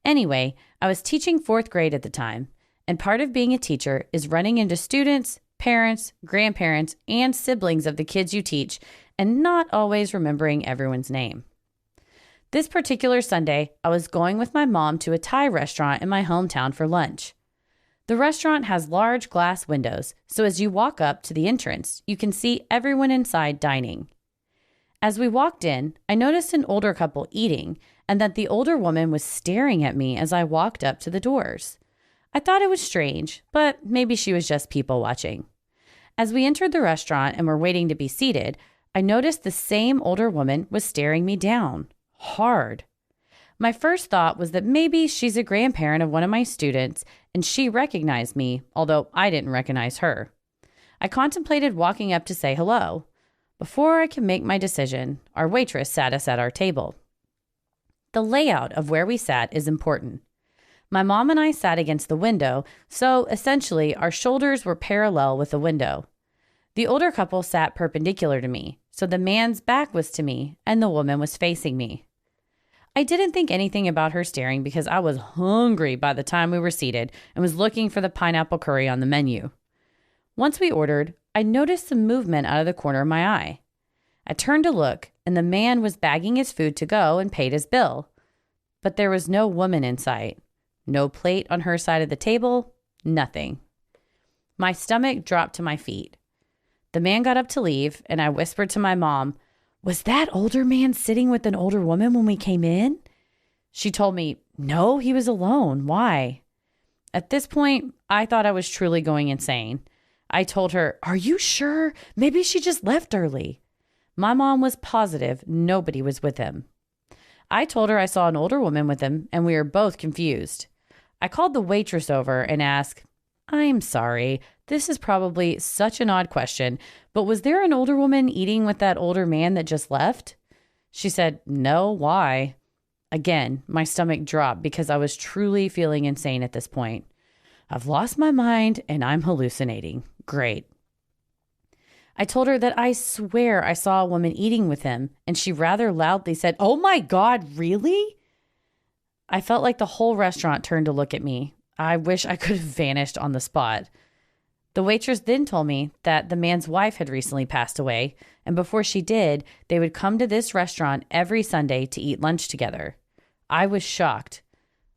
Anyway, I was teaching 4th grade at the time, and part of being a teacher is running into students, parents, grandparents, and siblings of the kids you teach, and not always remembering everyone's name. This particular Sunday, I was going with my mom to a Thai restaurant in my hometown for lunch. The restaurant has large glass windows, so as you walk up to the entrance, you can see everyone inside dining. As we walked in, I noticed an older couple eating, and that the older woman was staring at me as I walked up to the doors. I thought it was strange, but maybe she was just people watching. As we entered the restaurant and were waiting to be seated, I noticed the same older woman was staring me down, hard. My first thought was that maybe she's a grandparent of one of my students and she recognized me, although I didn't recognize her. I contemplated walking up to say hello. Before I could make my decision, our waitress sat us at our table. The layout of where we sat is important. My mom and I sat against the window, so essentially our shoulders were parallel with the window. The older couple sat perpendicular to me, so the man's back was to me and the woman was facing me. I didn't think anything about her staring because I was hungry by the time we were seated and was looking for the pineapple curry on the menu. Once we ordered, I noticed some movement out of the corner of my eye. I turned to look, and the man was bagging his food to go and paid his bill. But there was no woman in sight. No plate on her side of the table, nothing. My stomach dropped to my feet. The man got up to leave, and I whispered to my mom, "Was that older man sitting with an older woman when we came in?" She told me, "No, he was alone. Why?" At this point, I thought I was truly going insane. I told her, "Are you sure? Maybe she just left early." My mom was positive nobody was with him. I told her I saw an older woman with him, and we were both confused. I called the waitress over and asked, "I'm sorry, this is probably such an odd question, but was there an older woman eating with that older man that just left?" She said, "No, why?" Again, my stomach dropped because I was truly feeling insane at this point. I've lost my mind and I'm hallucinating. Great. I told her that I swear I saw a woman eating with him, and she rather loudly said, "Oh my God, really?" I felt like the whole restaurant turned to look at me. I wish I could have vanished on the spot. The waitress then told me that the man's wife had recently passed away, and before she did, they would come to this restaurant every Sunday to eat lunch together. I was shocked.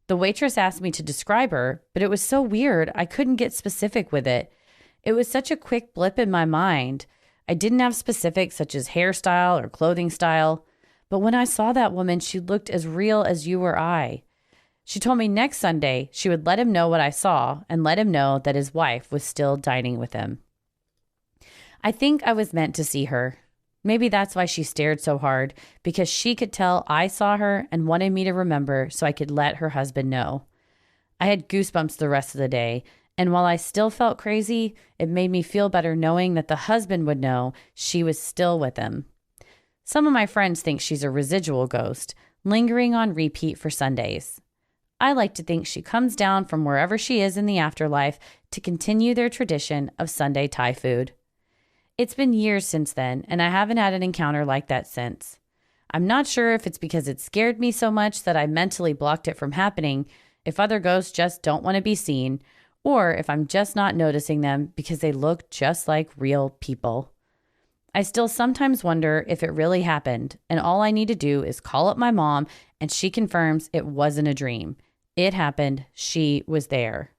The waitress asked me to describe her, but it was so weird I couldn't get specific with it. It was such a quick blip in my mind. I didn't have specifics such as hairstyle or clothing style. But when I saw that woman, she looked as real as you or I. She told me next Sunday she would let him know what I saw and let him know that his wife was still dining with him. I think I was meant to see her. Maybe that's why she stared so hard, because she could tell I saw her and wanted me to remember so I could let her husband know. I had goosebumps the rest of the day, and while I still felt crazy, it made me feel better knowing that the husband would know she was still with him. Some of my friends think she's a residual ghost, lingering on repeat for Sundays. I like to think she comes down from wherever she is in the afterlife to continue their tradition of Sunday Thai food. It's been years since then, and I haven't had an encounter like that since. I'm not sure if it's because it scared me so much that I mentally blocked it from happening, if other ghosts just don't want to be seen, or if I'm just not noticing them because they look just like real people. I still sometimes wonder if it really happened, and all I need to do is call up my mom and she confirms it wasn't a dream. It happened. She was there.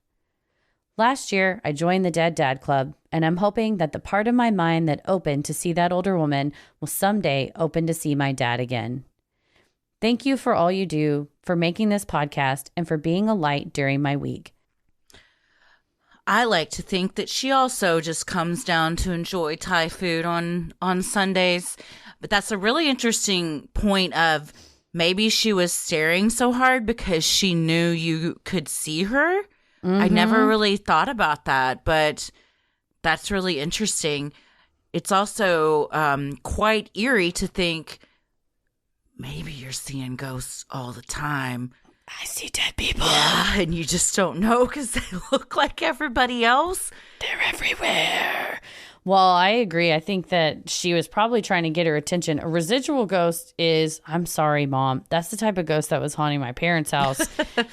Last year, I joined the Dead Dad Club, and I'm hoping that the part of my mind that opened to see that older woman will someday open to see my dad again. Thank you for all you do, for making this podcast, and for being a light during my week. I like to think that she also just comes down to enjoy Thai food on Sundays. But that's a really interesting point of maybe she was staring so hard because she knew you could see her. Mm-hmm. I never really thought about that, but that's really interesting. It's also quite eerie to think maybe you're seeing ghosts all the time. I see dead people. Yeah, and you just don't know because they look like everybody else. They're everywhere. Well, I agree. I think that she was probably trying to get her attention. A residual ghost is, I'm sorry, Mom. That's the type of ghost that was haunting my parents' house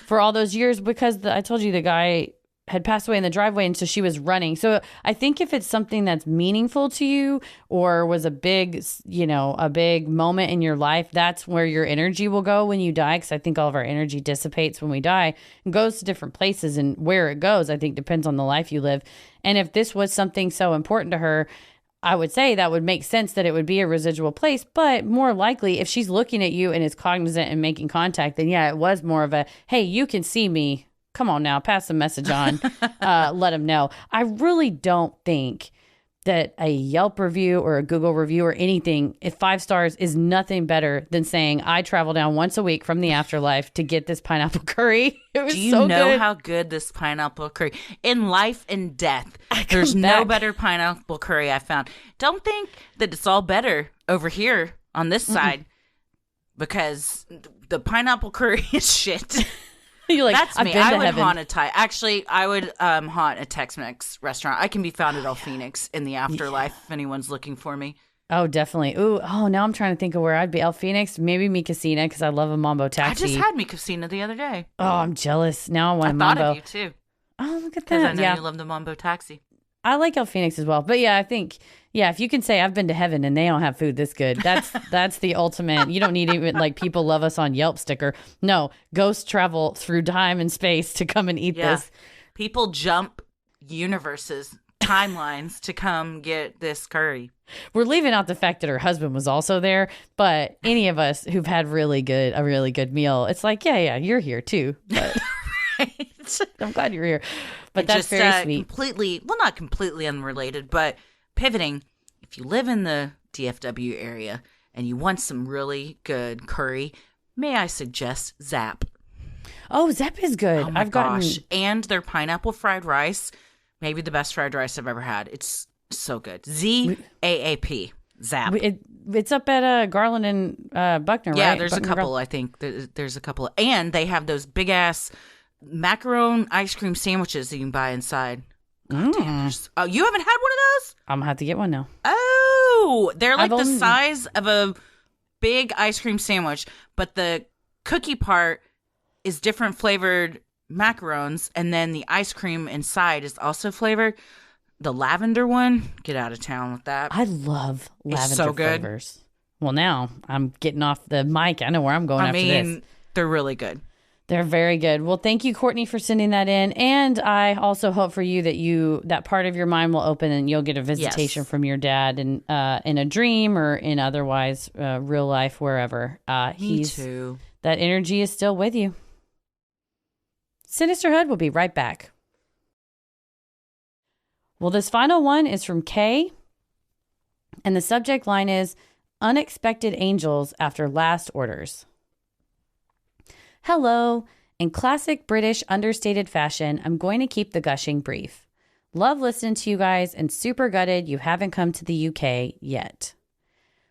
for all those years because I told you the guy had passed away in the driveway, and so she was running. So I think if it's something that's meaningful to you or was a big, a big moment in your life, that's where your energy will go when you die, because I think all of our energy dissipates when we die and goes to different places, and where it goes, I think, depends on the life you live. And if this was something so important to her, I would say that would make sense that it would be a residual place, but more likely if she's looking at you and is cognizant and making contact, then yeah, it was more of a, hey, you can see me. Come on now, pass the message on. Let them know. I really don't think that a Yelp review or a Google review or anything, if 5 stars is nothing better than saying, I travel down once a week from the afterlife to get this pineapple curry. It was Do you so know good. how good this pineapple curry, in life and death, there's no better pineapple curry I found. Don't think that it's all better over here on this side, because the pineapple curry is shit. You're like, That's I've me. been I to would heaven. haunt a Thai. Actually, I would haunt a Tex-Mex restaurant. I can be found at El Phoenix in the afterlife if anyone's looking for me. Oh, definitely. Now I'm trying to think of where I'd be. El Phoenix, maybe Mi Casina, because I love a Mambo taxi. I just had Mi Casina the other day. Oh, I'm jealous. Now I want I a thought Mambo. of you too. Oh, look at Because that. I know Yeah. you love the Mambo taxi. I like El Phoenix as well. But yeah, I think, if you can say I've been to heaven and they don't have food this good, that's the ultimate. You don't need even like people love us on Yelp sticker. No, ghosts travel through time and space to come and eat this. People jump universes, timelines to come get this curry. We're leaving out the fact that her husband was also there, but any of us who've had a really good meal, it's like, yeah, you're here too. But Right. I'm glad you're here. But And that's just, very sweet. completely, well, not completely unrelated, but pivoting. If you live in the DFW area and you want some really good curry, may I suggest Zap? Oh, Zep is good. Oh my I've gotten. gosh. And their pineapple fried rice, maybe the best fried rice I've ever had. It's so good. ZAAP. Zap. It's up at Garland and Buckner, Yeah, right? there's a Buckner, couple, I think. There's a couple. And they have those big ass macaron ice cream sandwiches that you can buy inside. God damn. Oh, you haven't had one of those? I'm gonna have to get one now. Oh, they're like I've the only- size of a big ice cream sandwich, but the cookie part is different flavored macarons, and then the ice cream inside is also flavored. The lavender one, get out of town with that. I love lavender so good. flavors. Well, now I'm getting off the mic. I know where I'm going after this. They're really good. They're very good. Well, thank you, Courtney, for sending that in. And I also hope for you that part of your mind will open and you'll get a visitation from your dad in a dream or in otherwise real life, wherever. Me too. That energy is still with you. Sinisterhood will be right back. Well, this final one is from Kay. And the subject line is Unexpected Angels After Last Orders. Hello. In classic British understated fashion, I'm going to keep the gushing brief. Love listening to you guys and super gutted you haven't come to the UK yet.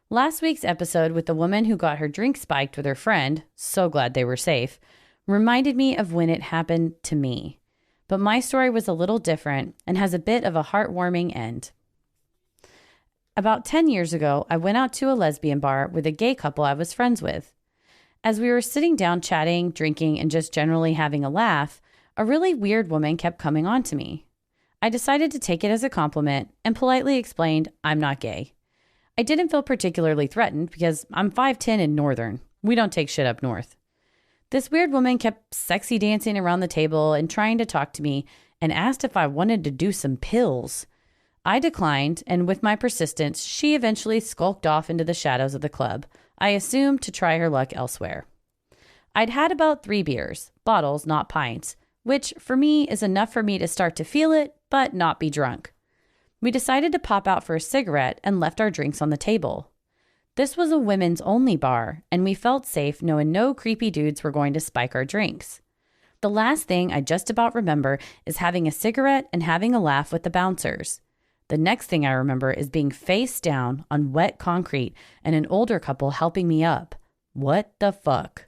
Last week's episode with the woman who got her drink spiked with her friend, so glad they were safe, reminded me of when it happened to me. But my story was a little different and has a bit of a heartwarming end. About 10 years ago, I went out to a lesbian bar with a gay couple I was friends with. As we were sitting down chatting, drinking, and just generally having a laugh, a really weird woman kept coming on to me. I decided to take it as a compliment and politely explained I'm not gay. I didn't feel particularly threatened because I'm 5'10" and northern. We don't take shit up north. This weird woman kept sexy dancing around the table and trying to talk to me and asked if I wanted to do some pills. I declined, and with my persistence, she eventually skulked off into the shadows of the club, I assumed to try her luck elsewhere. I'd had about 3 beers, bottles, not pints, which for me is enough for me to start to feel it, but not be drunk. We decided to pop out for a cigarette and left our drinks on the table. This was a women's only bar, and we felt safe knowing no creepy dudes were going to spike our drinks. The last thing I just about remember is having a cigarette and having a laugh with the bouncers. The next thing I remember is being face down on wet concrete and an older couple helping me up. What the fuck?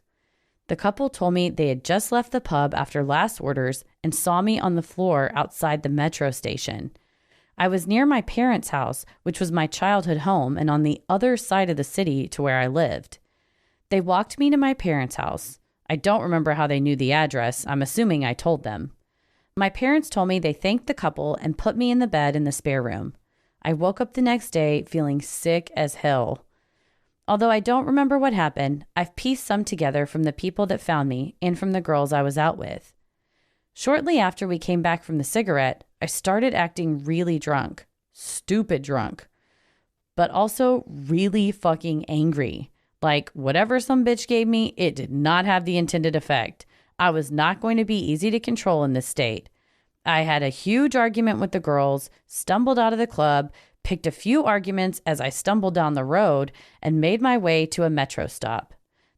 The couple told me they had just left the pub after last orders and saw me on the floor outside the metro station. I was near my parents' house, which was my childhood home and on the other side of the city to where I lived. They walked me to my parents' house. I don't remember how they knew the address. I'm assuming I told them. My parents told me they thanked the couple and put me in the bed in the spare room. I woke up the next day feeling sick as hell. Although I don't remember what happened, I've pieced some together from the people that found me and from the girls I was out with. Shortly after we came back from the cigarette, I started acting really drunk. Stupid drunk. But also really fucking angry. Like, whatever some bitch gave me, it did not have the intended effect. I was not going to be easy to control in this state. I had a huge argument with the girls, stumbled out of the club, picked a few arguments as I stumbled down the road, and made my way to a metro stop.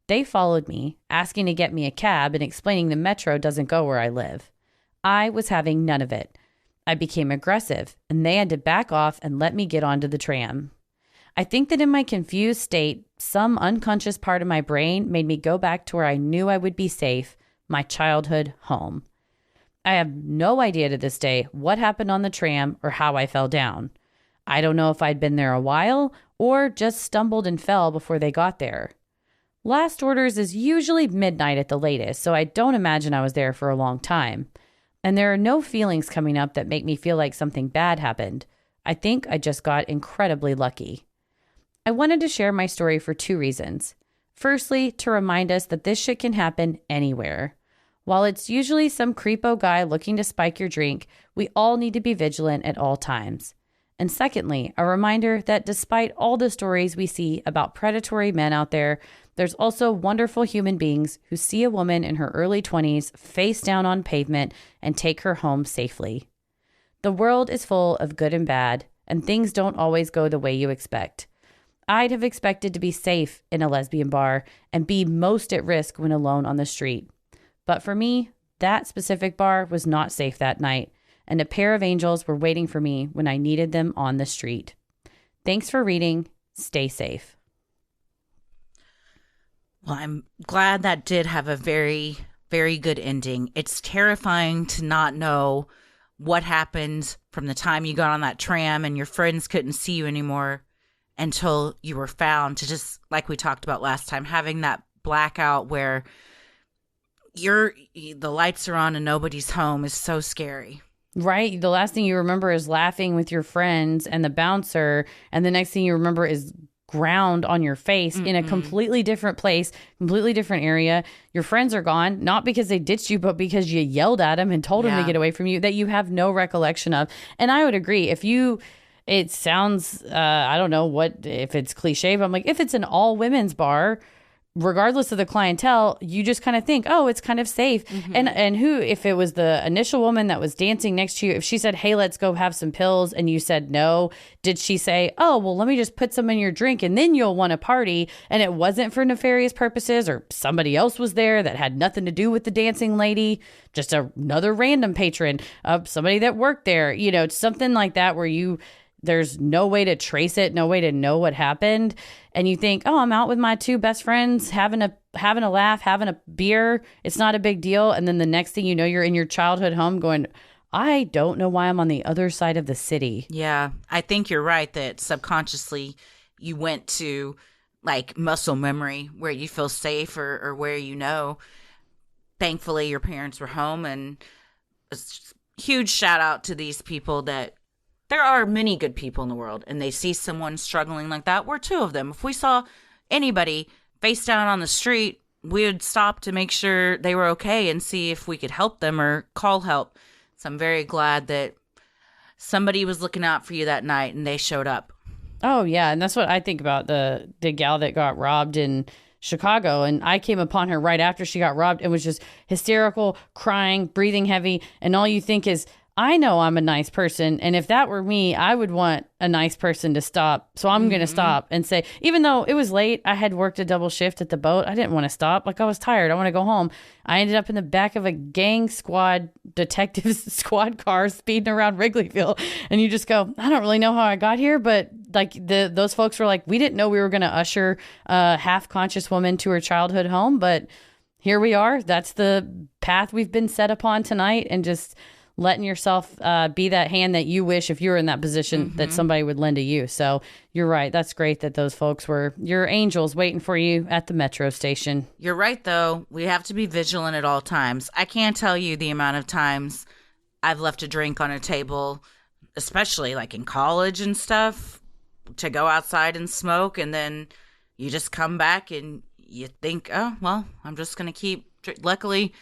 They followed me, asking to get me a cab and explaining the metro doesn't go where I live. I was having none of it. I became aggressive, and they had to back off and let me get onto the tram. I think that in my confused state, some unconscious part of my brain made me go back to where I knew I would be safe, my childhood home. I have no idea to this day what happened on the tram or how I fell down. I don't know if I'd been there a while or just stumbled and fell before they got there. Last orders is usually midnight at the latest, so I don't imagine I was there for a long time. And there are no feelings coming up that make me feel like something bad happened. I think I just got incredibly lucky. I wanted to share my story for two reasons. Firstly, to remind us that this shit can happen anywhere. While it's usually some creepo guy looking to spike your drink, we all need to be vigilant at all times. And secondly, a reminder that despite all the stories we see about predatory men out there, there's also wonderful human beings who see a woman in her early 20s face down on pavement and take her home safely. The world is full of good and bad, and things don't always go the way you expect. I'd have expected to be safe in a lesbian bar and be most at risk when alone on the street. But for me, that specific bar was not safe that night, and a pair of angels were waiting for me when I needed them on the street. Thanks for reading. Stay safe. Well, I'm glad that did have a very, very good ending. It's terrifying to not know what happened from the time you got on that tram and your friends couldn't see you anymore until you were found, to just, like we talked about last time, having that blackout where the lights are on and nobody's home is so scary. Right. The last thing you remember is laughing with your friends and the bouncer. And the next thing you remember is ground on your face in a completely different place, completely different area. Your friends are gone, not because they ditched you, but because you yelled at them and told them to get away from you that you have no recollection of. And I would agree. It sounds, I don't know if it's cliche, but I'm like, if it's an all women's bar, regardless of the clientele, you just kind of think, oh, it's kind of safe. And if it was the initial woman that was dancing next to you, if she said, hey, let's go have some pills, and you said no, did she say, oh, well, let me just put some in your drink and then you'll want to party? And it wasn't for nefarious purposes, or somebody else was there that had nothing to do with the dancing lady, just another random patron of somebody that worked there, something like that where there's no way to trace it, no way to know what happened. And you think, oh, I'm out with my two best friends, having a laugh, having a beer. It's not a big deal. And then the next thing you know, you're in your childhood home going, I don't know why I'm on the other side of the city. Yeah, I think you're right that subconsciously you went to like muscle memory where you feel safe or where thankfully your parents were home. And a huge shout out to these people that there are many good people in the world, and they see someone struggling like that. We're two of them. If we saw anybody face down on the street, we would stop to make sure they were okay and see if we could help them or call help. So I'm very glad that somebody was looking out for you that night and they showed up. Oh, yeah. And that's what I think about the gal that got robbed in Chicago. And I came upon her right after she got robbed and was just hysterical, crying, breathing heavy. And all you think is, I know I'm a nice person, and if that were me, I would want a nice person to stop. So I'm going to stop and say, even though it was late, I had worked a double shift at the boat. I didn't want to stop. Like, I was tired. I want to go home. I ended up in the back of a gang squad, detectives squad car speeding around Wrigleyville. And you just go, I don't really know how I got here, but like those folks were like, we didn't know we were going to usher a half conscious woman to her childhood home, but here we are. That's the path we've been set upon tonight, and just letting yourself be that hand that you wish if you were in that position that somebody would lend to you. So you're right. That's great that those folks were your angels waiting for you at the metro station. You're right, though. We have to be vigilant at all times. I can't tell you the amount of times I've left a drink on a table, especially like in college and stuff, to go outside and smoke, and then you just come back and you think, oh, well, I'm just going to keep. Luckily,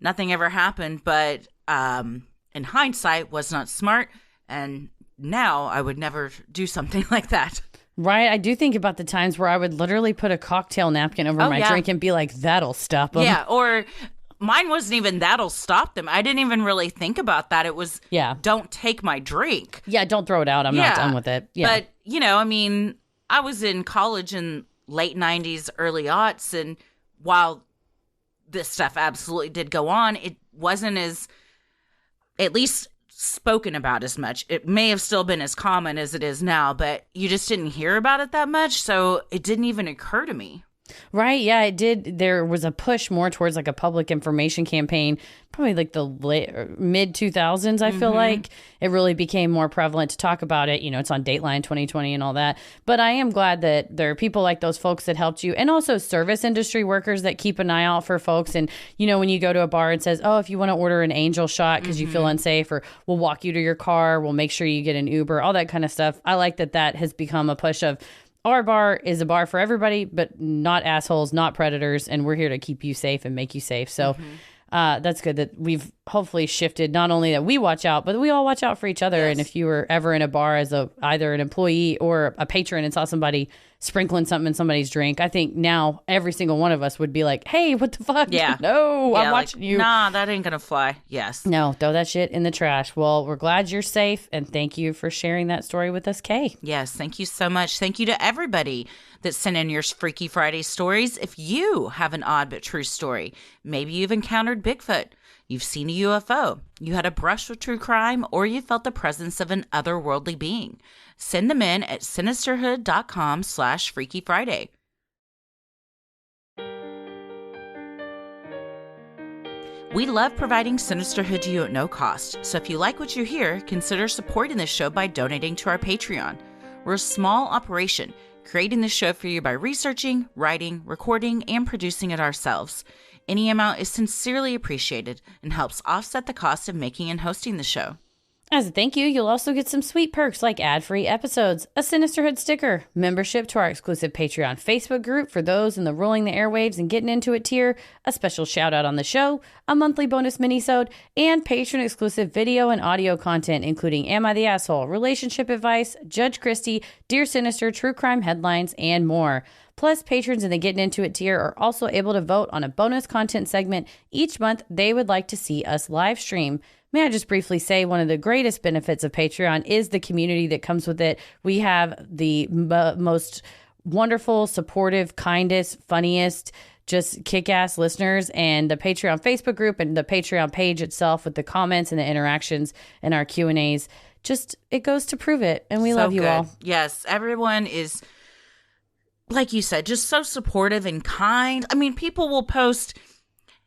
nothing ever happened, but in hindsight, was not smart. And now I would never do something like that. Right. I do think about the times where I would literally put a cocktail napkin over my drink and be like, that'll stop them. Yeah. Or mine wasn't even that'll stop them. I didn't even really think about that. It was, don't take my drink. Yeah. Don't throw it out. I'm not done with it. Yeah. But, you know, I mean, I was in college in late 90s, early aughts. And while this stuff absolutely did go on, it wasn't as, at least spoken about as much. It may have still been as common as it is now, but you just didn't hear about it that much. So it didn't even occur to me. Right. Yeah, it did. There was a push more towards like a public information campaign, probably like the mid 2000s. I feel like it really became more prevalent to talk about it. You know, it's on Dateline 2020 and all that. But I am glad that there are people like those folks that helped you, and also service industry workers that keep an eye out for folks. And, you know, when you go to a bar and says, oh, if you want to order an Angel shot because you feel unsafe, or we'll walk you to your car, we'll make sure you get an Uber, all that kind of stuff. I like that has become a push of, our bar is a bar for everybody, but not assholes, not predators, and we're here to keep you safe and make you safe. So that's good that we've hopefully shifted, not only that we watch out, but we all watch out for each other. Yes. And if you were ever in a bar as either an employee or a patron and saw somebody sprinkling something in somebody's drink, I think now every single one of us would be like, hey, what the fuck? Yeah. No, I'm watching you. Nah, that ain't gonna fly. Yes. No, throw that shit in the trash. Well, we're glad you're safe, and thank you for sharing that story with us, Kay. Yes, thank you so much. Thank you to everybody that sent in your Freaky Friday stories. If you have an odd but true story, maybe you've encountered Bigfoot, you've seen a UFO, you had a brush with true crime, or you felt the presence of an otherworldly being, send them in at sinisterhood.com/Freaky Friday. We love providing Sinisterhood to you at no cost, so if you like what you hear, consider supporting this show by donating to our Patreon. We're a small operation, creating this show for you by researching, writing, recording, and producing it ourselves. Any amount is sincerely appreciated and helps offset the cost of making and hosting the show. As a thank you, you'll also get some sweet perks like ad-free episodes, a Sinisterhood sticker, membership to our exclusive Patreon Facebook group for those in the Rolling the Airwaves and Getting Into It tier, a special shout-out on the show, a monthly bonus mini-sode, and patron-exclusive video and audio content, including Am I the Asshole?, relationship advice, Judge Christie, Dear Sinister, true crime headlines, and more. Plus, patrons in the Getting Into It tier are also able to vote on a bonus content segment each month they would like to see us live stream. May I just briefly say one of the greatest benefits of Patreon is the community that comes with it. We have the most wonderful, supportive, kindest, funniest, just kick-ass listeners, and the Patreon Facebook group and the Patreon page itself with the comments and the interactions and our Q&As. Just, it goes to prove it, and we love you all. Yes, everyone is, like you said, just so supportive and kind. I mean, people will post,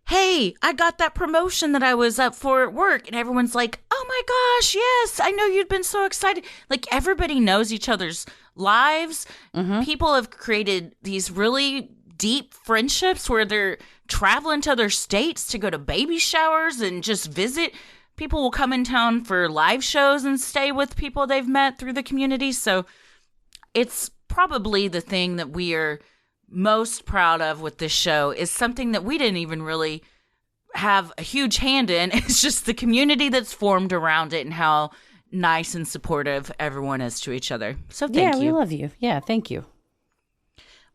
hey, I got that promotion that I was up for at work. And everyone's like, oh my gosh, yes, I know you'd been so excited. Like, everybody knows each other's lives. People have created these really deep friendships where they're traveling to other states to go to baby showers and just visit. People will come in town for live shows and stay with people they've met through the community. So it's probably the thing that we are most proud of with this show, is something that we didn't even really have a huge hand in. It's just the community that's formed around it and how nice and supportive everyone is to each other. So thank you. Yeah, we love you. Yeah, thank you.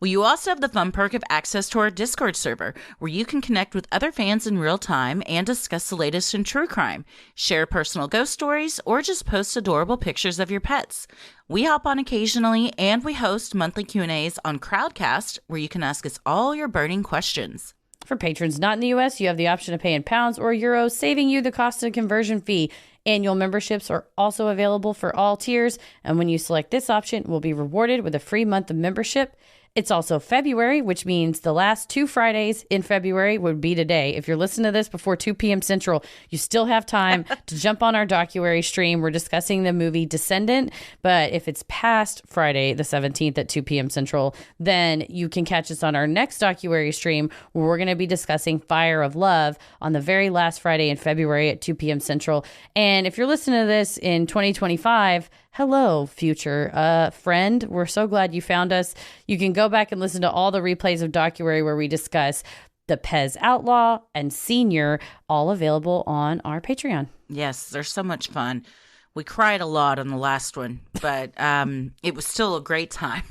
Well, you also have the fun perk of access to our Discord server, where you can connect with other fans in real time and discuss the latest in true crime, share personal ghost stories, or just post adorable pictures of your pets. We hop on occasionally, and we host monthly Q&As on Crowdcast, where you can ask us all your burning questions. For patrons not in the U.S., you have the option to pay in pounds or euros, saving you the cost of conversion fee. Annual memberships are also available for all tiers, and when you select this option, we'll be rewarded with a free month of membership. It's also February, which means the last 2 Fridays in February would be today. If you're listening to this before 2 p.m. Central, you still have time to jump on our docuary stream. We're discussing the movie Descendant, but if it's past Friday the 17th at 2 p.m. Central, then you can catch us on our next docuary stream where we're going to be discussing Fire of Love on the very last Friday in February at 2 p.m. Central. And if you're listening to this in 2025, hello, future friend. We're so glad you found us. You can go back and listen to all the replays of docuary where we discuss the Pez Outlaw and Senior, all available on our Patreon. Yes, they're so much fun. We cried a lot on the last one, but it was still a great time.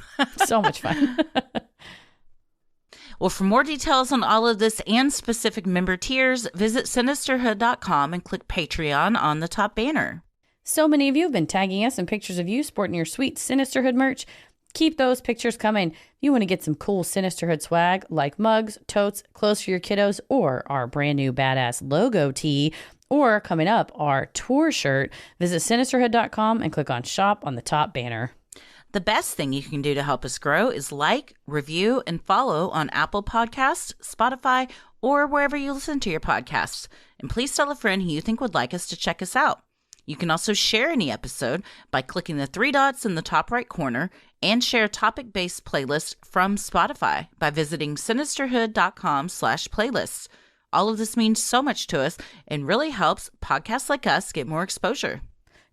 So much fun. Well, for more details on all of this and specific member tiers, visit Sinisterhood.com and click Patreon on the top banner. So many of you have been tagging us in pictures of you sporting your sweet Sinisterhood merch. Keep those pictures coming. If you want to get some cool Sinisterhood swag like mugs, totes, clothes for your kiddos, or our brand new badass logo tee, or coming up, our tour shirt, visit Sinisterhood.com and click on shop on the top banner. The best thing you can do to help us grow is like, review, and follow on Apple Podcasts, Spotify, or wherever you listen to your podcasts. And please tell a friend who you think would like us to check us out. You can also share any episode by clicking the 3 dots in the top right corner and share topic-based playlists from Spotify by visiting Sinisterhood.com/playlists. All of this means so much to us and really helps podcasts like us get more exposure.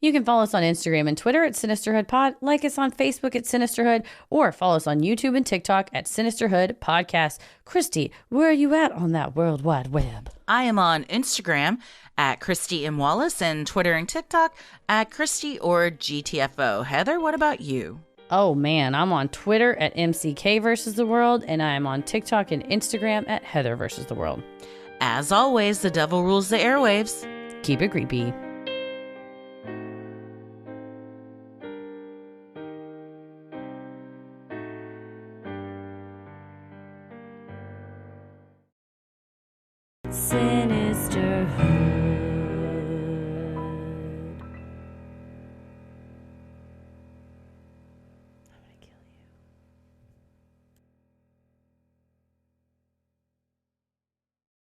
You can follow us on Instagram and Twitter at Sinisterhood Pod, like us on Facebook at Sinisterhood, or follow us on YouTube and TikTok at Sinisterhood Podcast. Christy, where are you at on that World Wide Web? I am on Instagram at Christy M. Wallace and Twitter and TikTok at Christy or GTFO. Heather, what about you? Oh man, I'm on Twitter at MCK versus the world, and I'm on TikTok and Instagram at Heather versus the world. As always, the devil rules the airwaves. Keep it creepy. Sinisterhood.